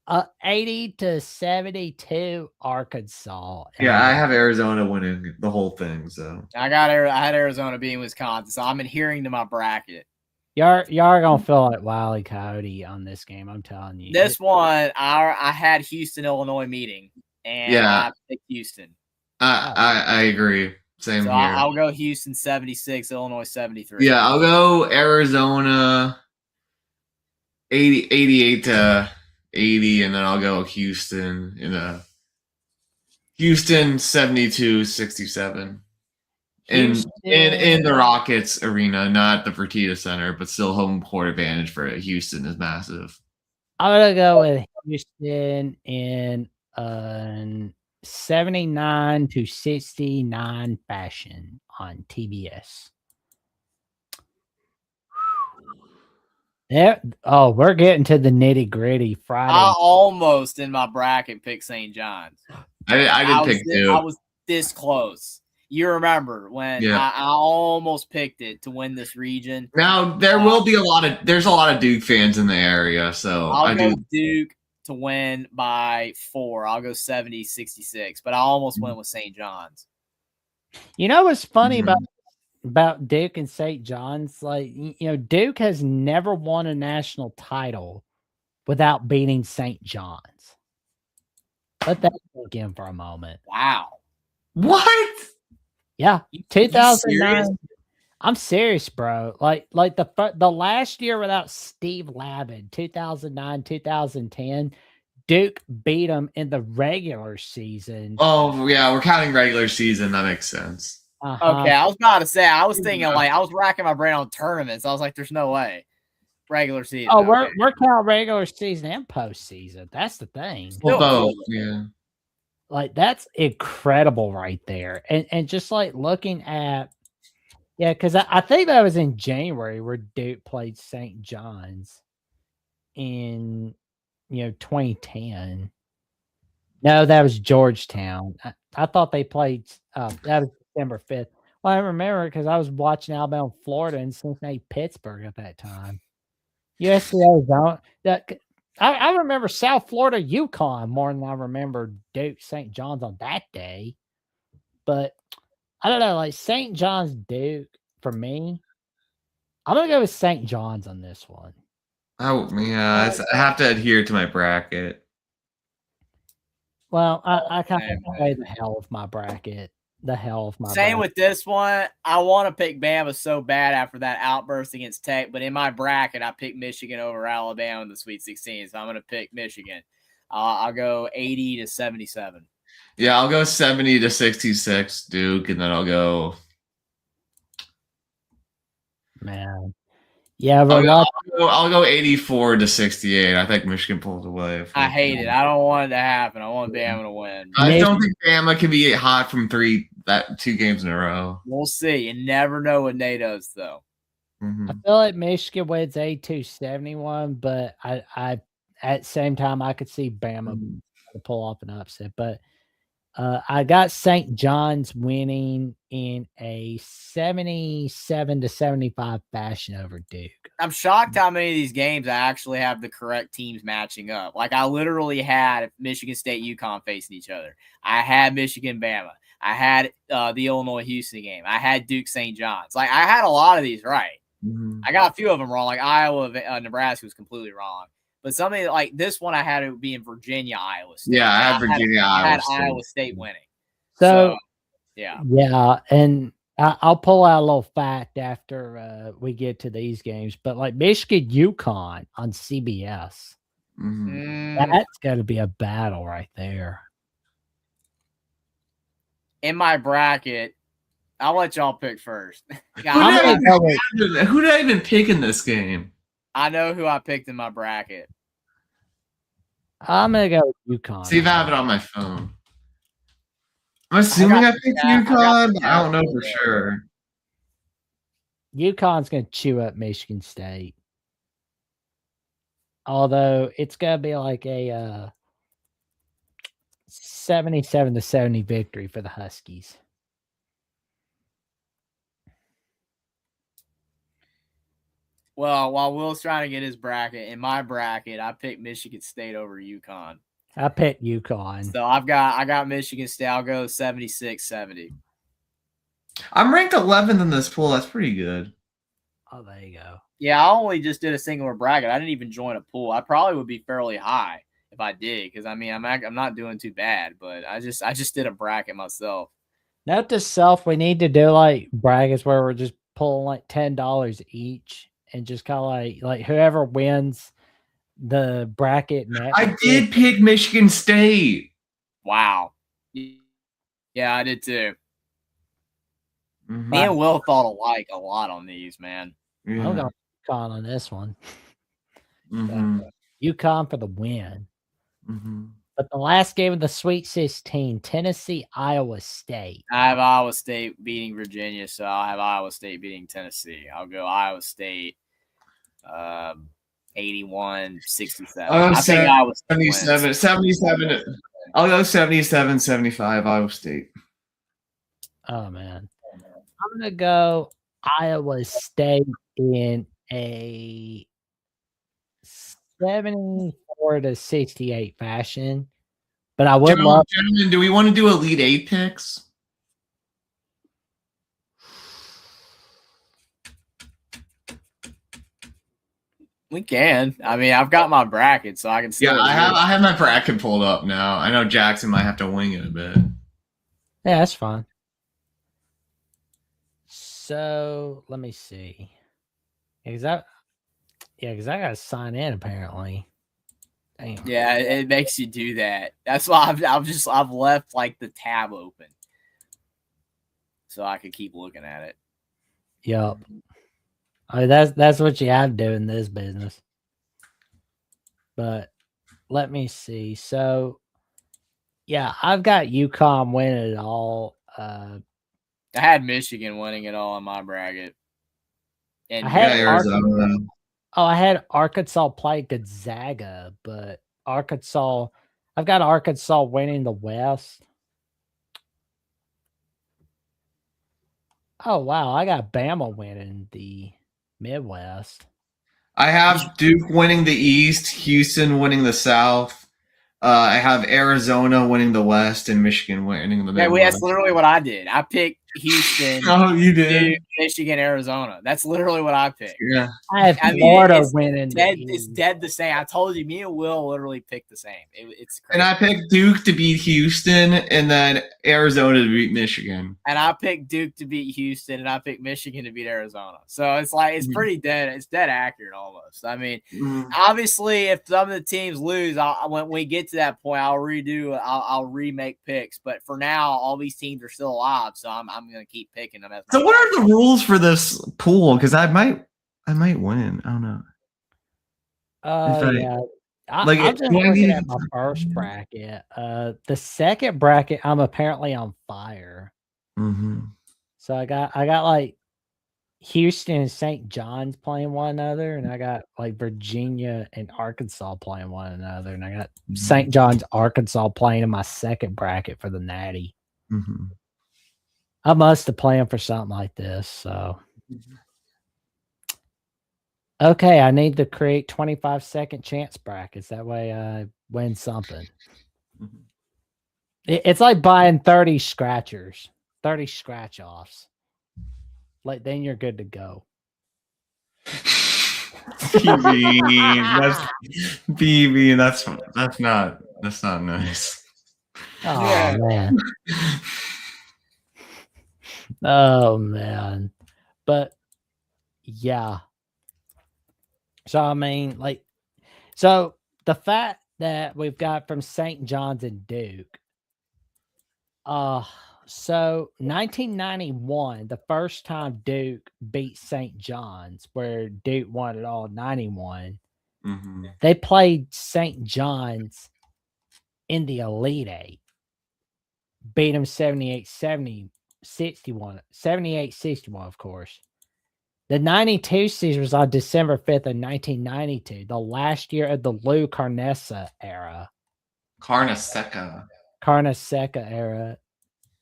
80-72 Arkansas. Yeah, I have Arizona winning the whole thing. So I had Arizona beating Wisconsin, so I'm adhering to my bracket. Y'all are gonna feel like Wile E. Coyote on this game. I'm telling you. This one, I had Houston, Illinois meeting, and I picked Houston. I agree. Same So here. I'll go Houston 76, Illinois 73. Yeah, I'll go Arizona 88 to 80, and then I'll go Houston Houston 72-67. In the Rockets arena, not the Fertitta Center, but still home court advantage for Houston is massive. I'm gonna go with Houston in 79-69 fashion on TBS. Yeah. Oh, we're getting to the nitty gritty Friday. I almost in my bracket picked St. John's. I did pick Duke. I was this close. You remember when I almost picked it to win this region. Now there's a lot of Duke fans in the area, so I'll go Duke to win by 4. I'll go 70-66, but I almost went with St. John's. You know what's funny about Duke and St. John's? Like, Duke has never won a national title without beating St. John's. Let that sink in for a moment. Wow. What? Yeah, 2009. I'm serious, bro. Like the last year without Steve Lavin, 2009, 2010, Duke beat them in the regular season. Oh yeah, we're counting regular season. That makes sense. Okay, I was about to say. I was thinking I was racking my brain on tournaments. I was like, "There's no way." Regular season. Oh, we're counting regular season and postseason. That's the thing. Well, both, yeah. Like that's incredible right there. And just like looking at because I think that was in January where Duke played St. John's in 2010. No, that was Georgetown. I thought they played that was December 5th. Well, I remember because I was watching Alabama, Florida, and Cincinnati, Pittsburgh at that time. USC Arizona. I remember South Florida, UConn more than I remember Duke, St. John's on that day. But I don't know, like St. John's, Duke, for me, I'm going to go with St. John's on this one. Oh, yeah. I have to adhere to my bracket. Well, I kind of play the hell of my bracket. Same with this one. I want to pick Bama so bad after that outburst against Tech, but in my bracket, I picked Michigan over Alabama in the Sweet 16, so I'm going to pick Michigan. I'll go 80-77. Yeah, I'll go 70-66 Duke, and then I'll go. Man, yeah, but I'll go 84-68. I think Michigan pulls away. I hate it. I don't want it to happen. I want Bama to win. I don't think Bama can be hot from 2 games in a row. We'll see. You never know what Nate does, though. Mm-hmm. I feel like Michigan wins 82-71, but I at the same time I could see Bama to pull off an upset. But I got St. John's winning in a 77-75 fashion over Duke. I'm shocked how many of these games I actually have the correct teams matching up. Like I literally had Michigan State, UConn facing each other. I had Michigan, Bama. I had the Illinois Houston game. I had Duke, St. John's. Like I had a lot of these right. Mm-hmm. I got a few of them wrong. Like Iowa, Nebraska was completely wrong. But something like this one, I had it be in Virginia, Iowa State. Yeah, I had Virginia, Iowa State. Iowa State winning. So yeah, and I'll pull out a little fact after we get to these games. But like Michigan, UConn on CBS, that's got to be a battle right there. In my bracket, I'll let y'all pick first. Who did I even pick in this game? I know who I picked in my bracket. I'm gonna go with UConn. See if I have it on my phone. I'm assuming I picked UConn, but I don't know for sure. UConn's gonna chew up Michigan State. Although it's gonna be like a 77-70 victory for the Huskies. Well, while Will's trying to get his bracket, in my bracket, I picked Michigan State over UConn. I picked UConn. So I got Michigan State. I'll go 76-70. I'm ranked 11th in this pool. That's pretty good. Oh, there you go. Yeah, I only just did a singular bracket. I didn't even join a pool. I probably would be fairly high if I did, because I mean I'm not doing too bad, but I just did a bracket myself. Note to self: we need to do like brackets where we're just pulling like $10 each, and just kind of like whoever wins the bracket next. I did pick Michigan State. Wow. Yeah, I did too. Mm-hmm. Me and Will thought alike a lot on these, man. Yeah. I'm going UConn on this one. Mm-hmm. UConn for the win. Mm-hmm. But the last game of the Sweet 16, Tennessee, Iowa State. I have Iowa State beating Virginia, so I'll have Iowa State beating Tennessee. I'll go Iowa State 81-67. Oh, I think Iowa State 77. I'll go 77-75 Iowa State. Oh, man. I'm going to go Iowa State in a 74-68 fashion. But I would love. Gentlemen, do we want to do Elite Eight picks? We can. I mean, I've got my bracket, so I can still. Yeah, I have my bracket pulled up now. I know Jackson might have to wing it a bit. Yeah, that's fine. So let me see. Because I gotta sign in apparently. Damn. Yeah, it makes you do that. That's why I've left like the tab open, so I could keep looking at it. Yup. I mean, that's what you have to do in this business. But let me see. So yeah, I've got UConn winning it all. I had Michigan winning it all in my bracket. And I had Arizona. I had Arkansas play Gonzaga, but I've got Arkansas winning the West. Oh, wow. I got Bama winning the Midwest. I have Duke winning the East, Houston winning the South. I have Arizona winning the West and Michigan winning the Midwest. Yeah, that's literally what I did. I picked Houston. Oh, you did? Duke, Michigan, Arizona. That's literally what I picked. Yeah. I have Florida winning. It's dead the same. I told you, me and Will literally picked the same. It's crazy. And I picked Duke to beat Houston and then Arizona to beat Michigan. And I picked Duke to beat Houston and I picked Michigan to beat Arizona. So it's like, it's pretty dead. It's dead accurate almost. I mean, obviously, if some of the teams lose, when we get to that point, I'll remake picks. But for now, all these teams are still alive. So I'm going to keep picking them. So what are the rules for this pool? Because I might win. I don't know. Yeah. I'm just looking at my first bracket. The second bracket, I'm apparently on fire. Mm-hmm. So I got like Houston and St. John's playing one another, and I got like Virginia and Arkansas playing one another, and I got St. John's, Arkansas playing in my second bracket for the Natty. Mm-hmm. I must have planned for something like this. So, okay, I need to create 25-second chance brackets. That way I win something. Mm-hmm. It's like buying 30 scratchers, 30 scratch offs. Like, then you're good to go. BB, that's not nice. Oh, yeah. Man. Oh, man. But, yeah. So, I mean, like, so the fact that we've got from St. John's and Duke, so 1991, the first time Duke beat St. John's, where Duke won it all 91, they played St. John's in the Elite Eight. Beat them 78-70, 61, 78-61, of course. The 92 season was on December 5th of 1992, the last year of the Lou Carnesa era. Carneseca. Carneseca era.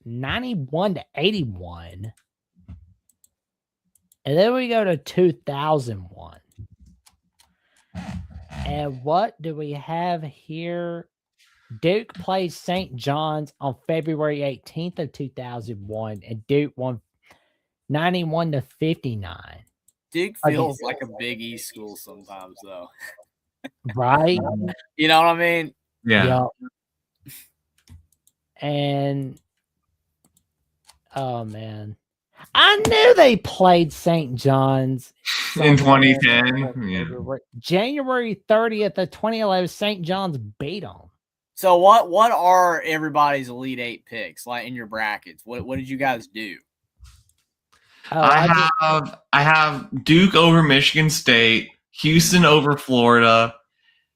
91-81. And then we go to 2001. And what do we have here? Duke played St. John's on February 18th of 2001, and Duke won 91-59. Duke feels like a Big East school sometimes, though. Right? You know what I mean? Yeah. Yep. And oh man, I knew they played St. John's In somewhere 2010. Yeah. January 30th of 2011. St. John's beat them. So what are everybody's Elite Eight picks like in your brackets? What did you guys do? Oh, I have Duke over Michigan State, Houston over Florida,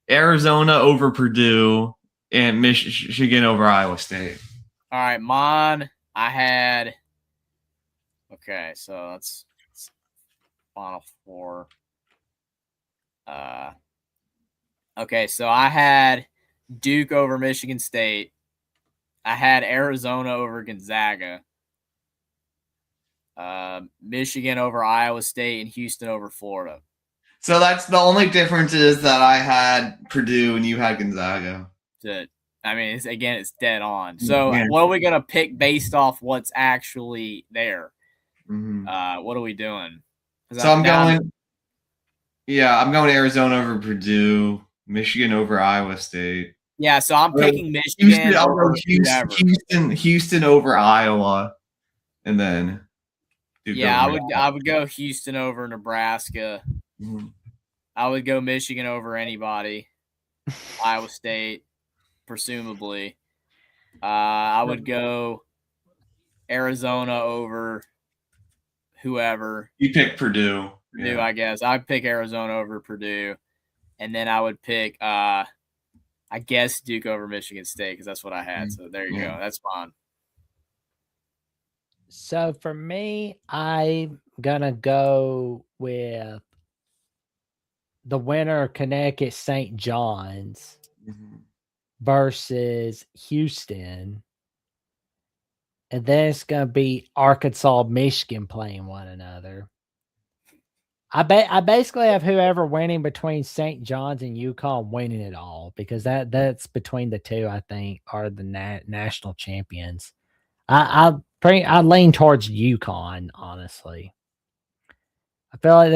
Arizona over Purdue, and Michigan over Iowa State. All right, mine. I had. Okay, so that's Final Four. Okay, so I had Duke over Michigan State. I had Arizona over Gonzaga. Michigan over Iowa State, and Houston over Florida. So that's the only difference is that I had Purdue and you had Gonzaga. I mean, it's dead on. So what are we going to pick based off what's actually there? Mm-hmm. What are we doing? So I'm going Arizona over Purdue, Michigan over Iowa State. Yeah, so I'm picking Michigan Houston over Iowa, and then Duke I would go Houston over Nebraska. Mm-hmm. I would go Michigan over anybody. Iowa State, presumably. I would go Arizona over whoever. You pick Purdue. Purdue, I guess. I'd pick Arizona over Purdue. And then I would pick, I guess, Duke over Michigan State because that's what I had. So there you go. That's fine. So for me, I'm going to go with the winner of Connecticut St. John's versus Houston. And then it's going to be Arkansas, Michigan playing one another. I basically have whoever winning between St. John's and UConn winning it all because that's between the two, I think, are the national champions. I lean towards UConn, honestly. I feel like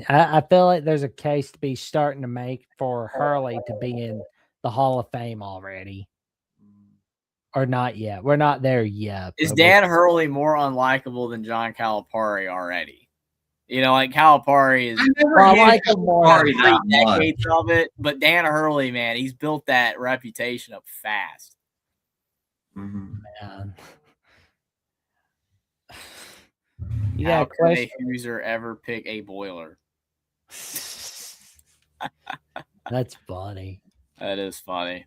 I feel like there's a case to be starting to make for Hurley to be in the Hall of Fame already. Or not yet. We're not there yet. Is Dan Hurley more unlikable than John Calipari already? You know, like Calipari is decades of it, but Dan Hurley, man, he's built that reputation up fast. Mm-hmm. Man. How could a Hoosier ever pick a Boiler? That's funny. That is funny.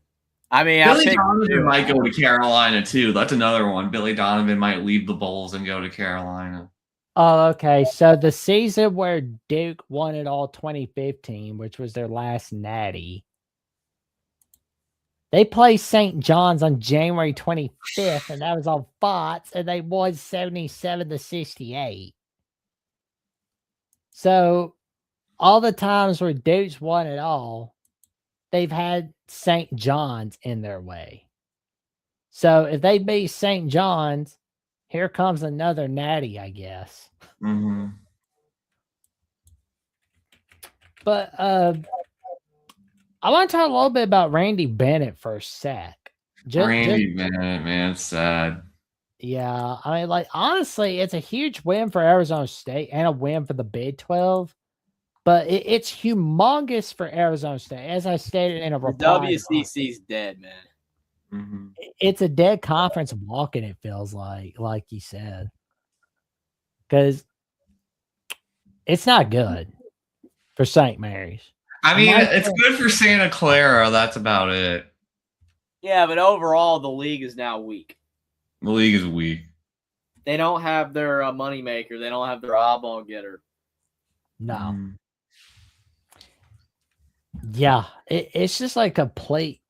I mean, Billy Donovan might go to Carolina too. That's another one. Billy Donovan might leave the Bulls and go to Carolina. Oh, okay. So the season where Duke won it all 2015, which was their last natty, they played St. John's on January 25th, and that was on Fox, and they won 77-68. So all the times where Duke's won it all, they've had St. John's in their way. So if they beat St. John's, here comes another natty, I guess. Mm-hmm. But I want to talk a little bit about Randy Bennett for a sec. Randy Bennett, man, it's sad. Yeah, I mean, like, honestly, it's a huge win for Arizona State and a win for the Big 12. But it's humongous for Arizona State. As I stated in a reply, WCC's dead, man. Mm-hmm. It's a dead conference walking, it feels like you said. Because it's not good for St. Mary's. I mean, it's good for Santa Clara. That's about it. Yeah, but overall, the league is now weak. The league is weak. They don't have their moneymaker. They don't have their eyeball getter. No. Mm. Yeah, it's just like complete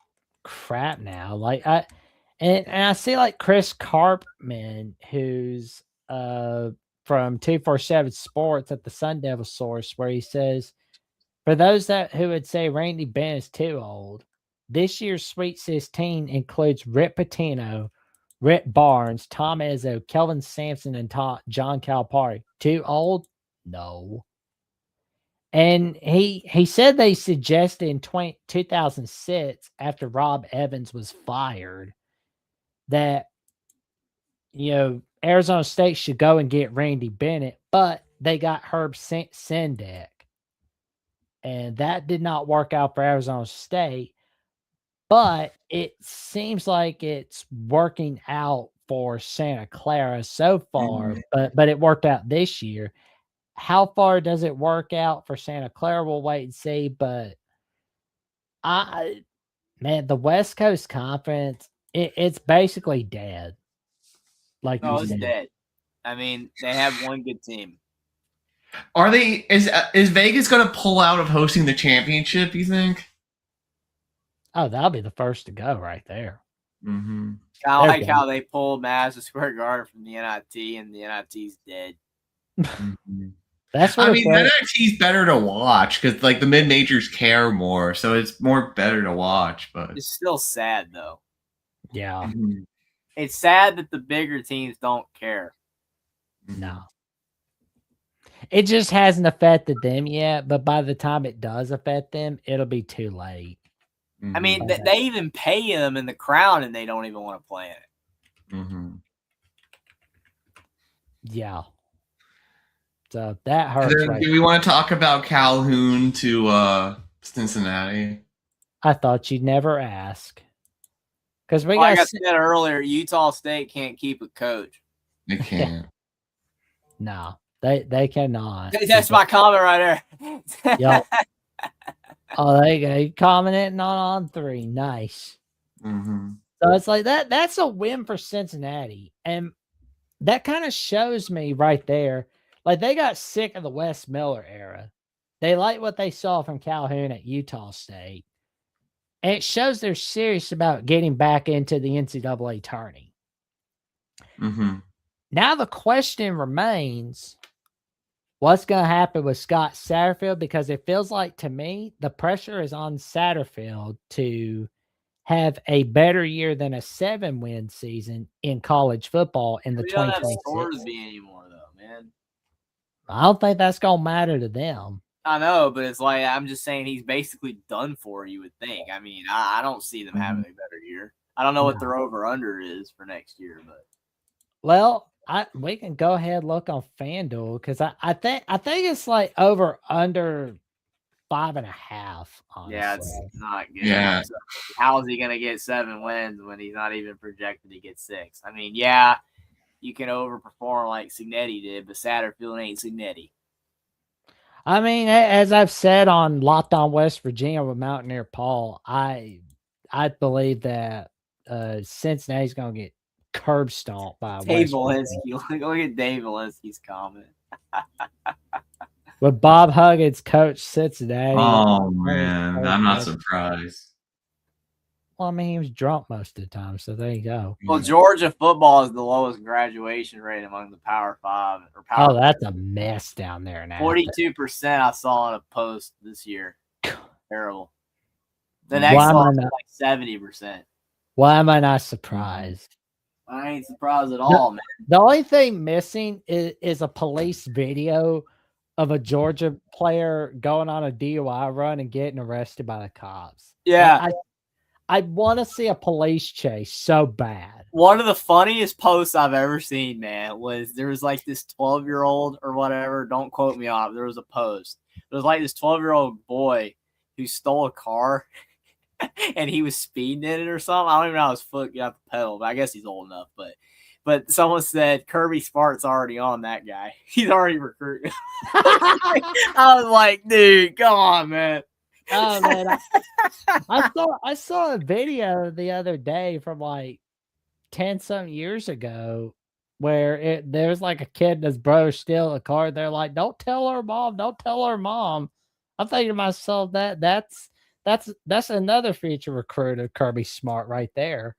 crap now. Like I see like Chris Carpman, who's from 247 Sports at the Sun Devil source, where he says, for those who would say Randy Bennett is too old, this year's Sweet 16 includes Rick Pitino, Rick Barnes, Tom Izzo, Kelvin Sampson, and John Calipari. Too old? No. And he said they suggested in 2006, after Rob Evans was fired, that Arizona State should go and get Randy Bennett, but they got Herb Sendek, and that did not work out for Arizona State. But it seems like it's working out for Santa Clara so far, but it worked out this year. How far does it work out for Santa Clara? We'll wait and see. But the West Coast Conference, it's basically dead. Like, no, it's dead. I mean, they have one good team. Are they? Is Vegas going to pull out of hosting the championship? You think? Oh, that'll be the first to go right there. Mm-hmm. I like how they pulled Madison Square Garden from the NIT, and the NIT's dead. Mm-hmm. That's what I mean, the NIT's better to watch because like the mid majors care more, so it's more better to watch. But it's still sad though. Yeah, it's sad that the bigger teams don't care. No, it just hasn't affected them yet. But by the time it does affect them, it'll be too late. I mean, they even pay them in the crown, and they don't even want to play in it. Mm-hmm. Yeah. So that hurts. Do we want to talk about Calhoun to Cincinnati? I thought you'd never ask. Because like I said earlier, Utah State can't keep a coach. They can't. No, they cannot. That's my comment right there. Yep. Oh, there you go. You commenting on 3. Nice. Mm-hmm. So it's like that. That's a win for Cincinnati. And that kind of shows me right there. Like, they got sick of the Wes Miller era. They like what they saw from Calhoun at Utah State. And it shows they're serious about getting back into the NCAA tourney. Mm-hmm. Now the question remains, what's going to happen with Scott Satterfield? Because it feels like, to me, the pressure is on Satterfield to have a better year than a 7-win season in college football in the 2026. Scoresby anymore, though, man. I don't think that's going to matter to them. I know, but it's like, I'm just saying he's basically done for, you would think. I mean, I don't see them having a better year. I don't know what their over-under is for next year, but. Well, we can go ahead and look on FanDuel, because I think it's like over under 5.5. Honestly. Yeah, it's not good. Yeah. So how is he going to get 7 wins when he's not even projected to get 6? I mean, yeah, you can overperform like Cignetti did, but Satterfield ain't Cignetti. I mean, as I've said on Locked On West Virginia with Mountaineer Paul, I believe that Cincinnati's going to get curb stomped by Dave Walensky. Look at Dave Walensky's comment. With Bob Huggins coach Cincinnati. Oh man, I'm not surprised. Well, I mean, he was drunk most of the time, so there you go. Well, Georgia football is the lowest graduation rate among the Power 5 or Power. Oh, that's a mess down there now. 42% I saw in a post this year. Terrible. The next one was like 70%. Why am I not surprised? I ain't surprised at all, man. The only thing missing is a police video of a Georgia player going on a DUI run and getting arrested by the cops. Yeah. I want to see a police chase so bad. One of the funniest posts I've ever seen, man, was there was like this 12-year-old or whatever. Don't quote me on it. There was a post. It was like this 12-year-old boy who stole a car and he was speeding in it or something. I don't even know how his foot got the pedal, but I guess he's old enough. But someone said Kirby Smart's already on that guy. He's already recruiting. I was like, dude, come on, man. Oh man, I saw a video the other day from like 10 some years ago where there's like a kid and his brother steal a car. They're like, "Don't tell her mom, don't tell her mom." I'm thinking to myself that's another future recruit of Kirby Smart right there.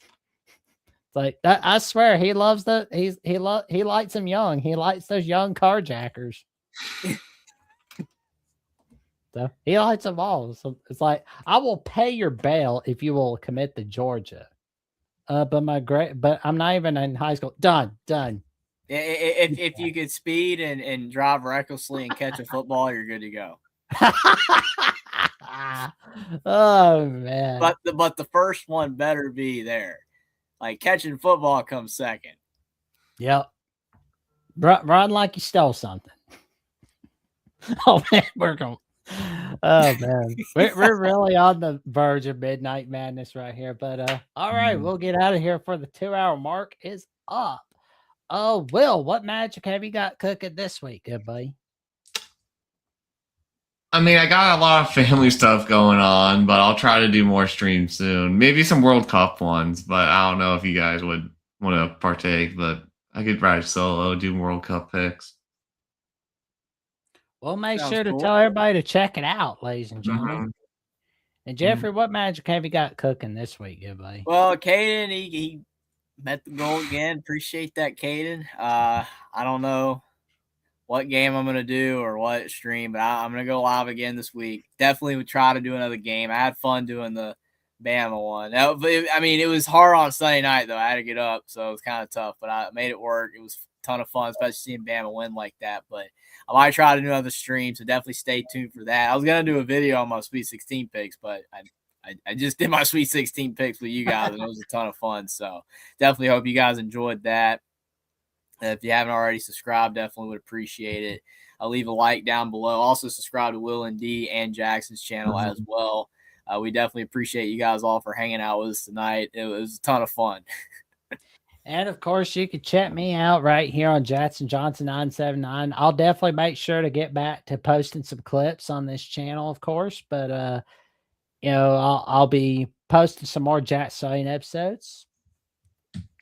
It's like that, I swear he loves he likes them young. He likes those young carjackers. So he likes them all. So it's like, I will pay your bail if you will commit to Georgia. But I'm not even in high school. Done. If you could speed and drive recklessly and catch a football, you're good to go. Oh man. But the first one better be there. Like catching football comes second. Yep. Run like you stole something. Oh man, we're going. Oh man, we're really on the verge of midnight madness right here. But all right, we'll get out of here for the 2-hour mark is up. Oh, Will, what magic have you got cooking this week, good buddy? I mean, I got a lot of family stuff going on, but I'll try to do more streams soon. Maybe some World Cup ones, but I don't know if you guys would want to partake. But I could ride solo, do World Cup picks. We'll make Sounds sure to cool. tell everybody to check it out, ladies and gentlemen. Mhm. And Jeffrey, what magic have you got cooking this week, good buddy? Well, Caden, he met the goal again. Appreciate that, Caden. I don't know what game I'm going to do or what stream, but I'm going to go live again this week. Definitely would try to do another game. I had fun doing the Bama one. I mean, it was hard on Sunday night, though. I had to get up, so it was kind of tough, but I made it work. It was a ton of fun, especially seeing Bama win like that. But I might try to do another stream, so definitely stay tuned for that. I was going to do a video on my Sweet 16 picks, but I just did my Sweet 16 picks with you guys, and it was a ton of fun. So definitely hope you guys enjoyed that. If you haven't already subscribed, definitely would appreciate it. I'll leave a like down below. Also subscribe to Will and D and Jackson's channel as well. We definitely appreciate you guys all for hanging out with us tonight. It was a ton of fun. And of course, you can check me out right here on Jackson Johnson 979. I'll definitely make sure to get back to posting some clips on this channel, of course. But you know, I'll be posting some more Jackson episodes.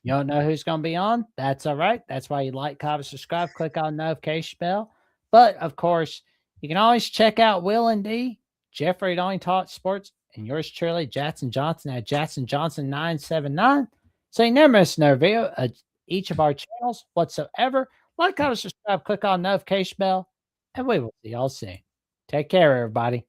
You don't know who's going to be on? That's all right. That's why you like, comment, subscribe, click on the notification bell. But of course, you can always check out Will and D, Jeffrey at Only Talk Sports, and yours truly, Jackson Johnson at Jackson Johnson 979. So you never miss another video of each of our channels whatsoever. Like, comment, subscribe, click on the notification bell, and we will see y'all soon. Take care, everybody.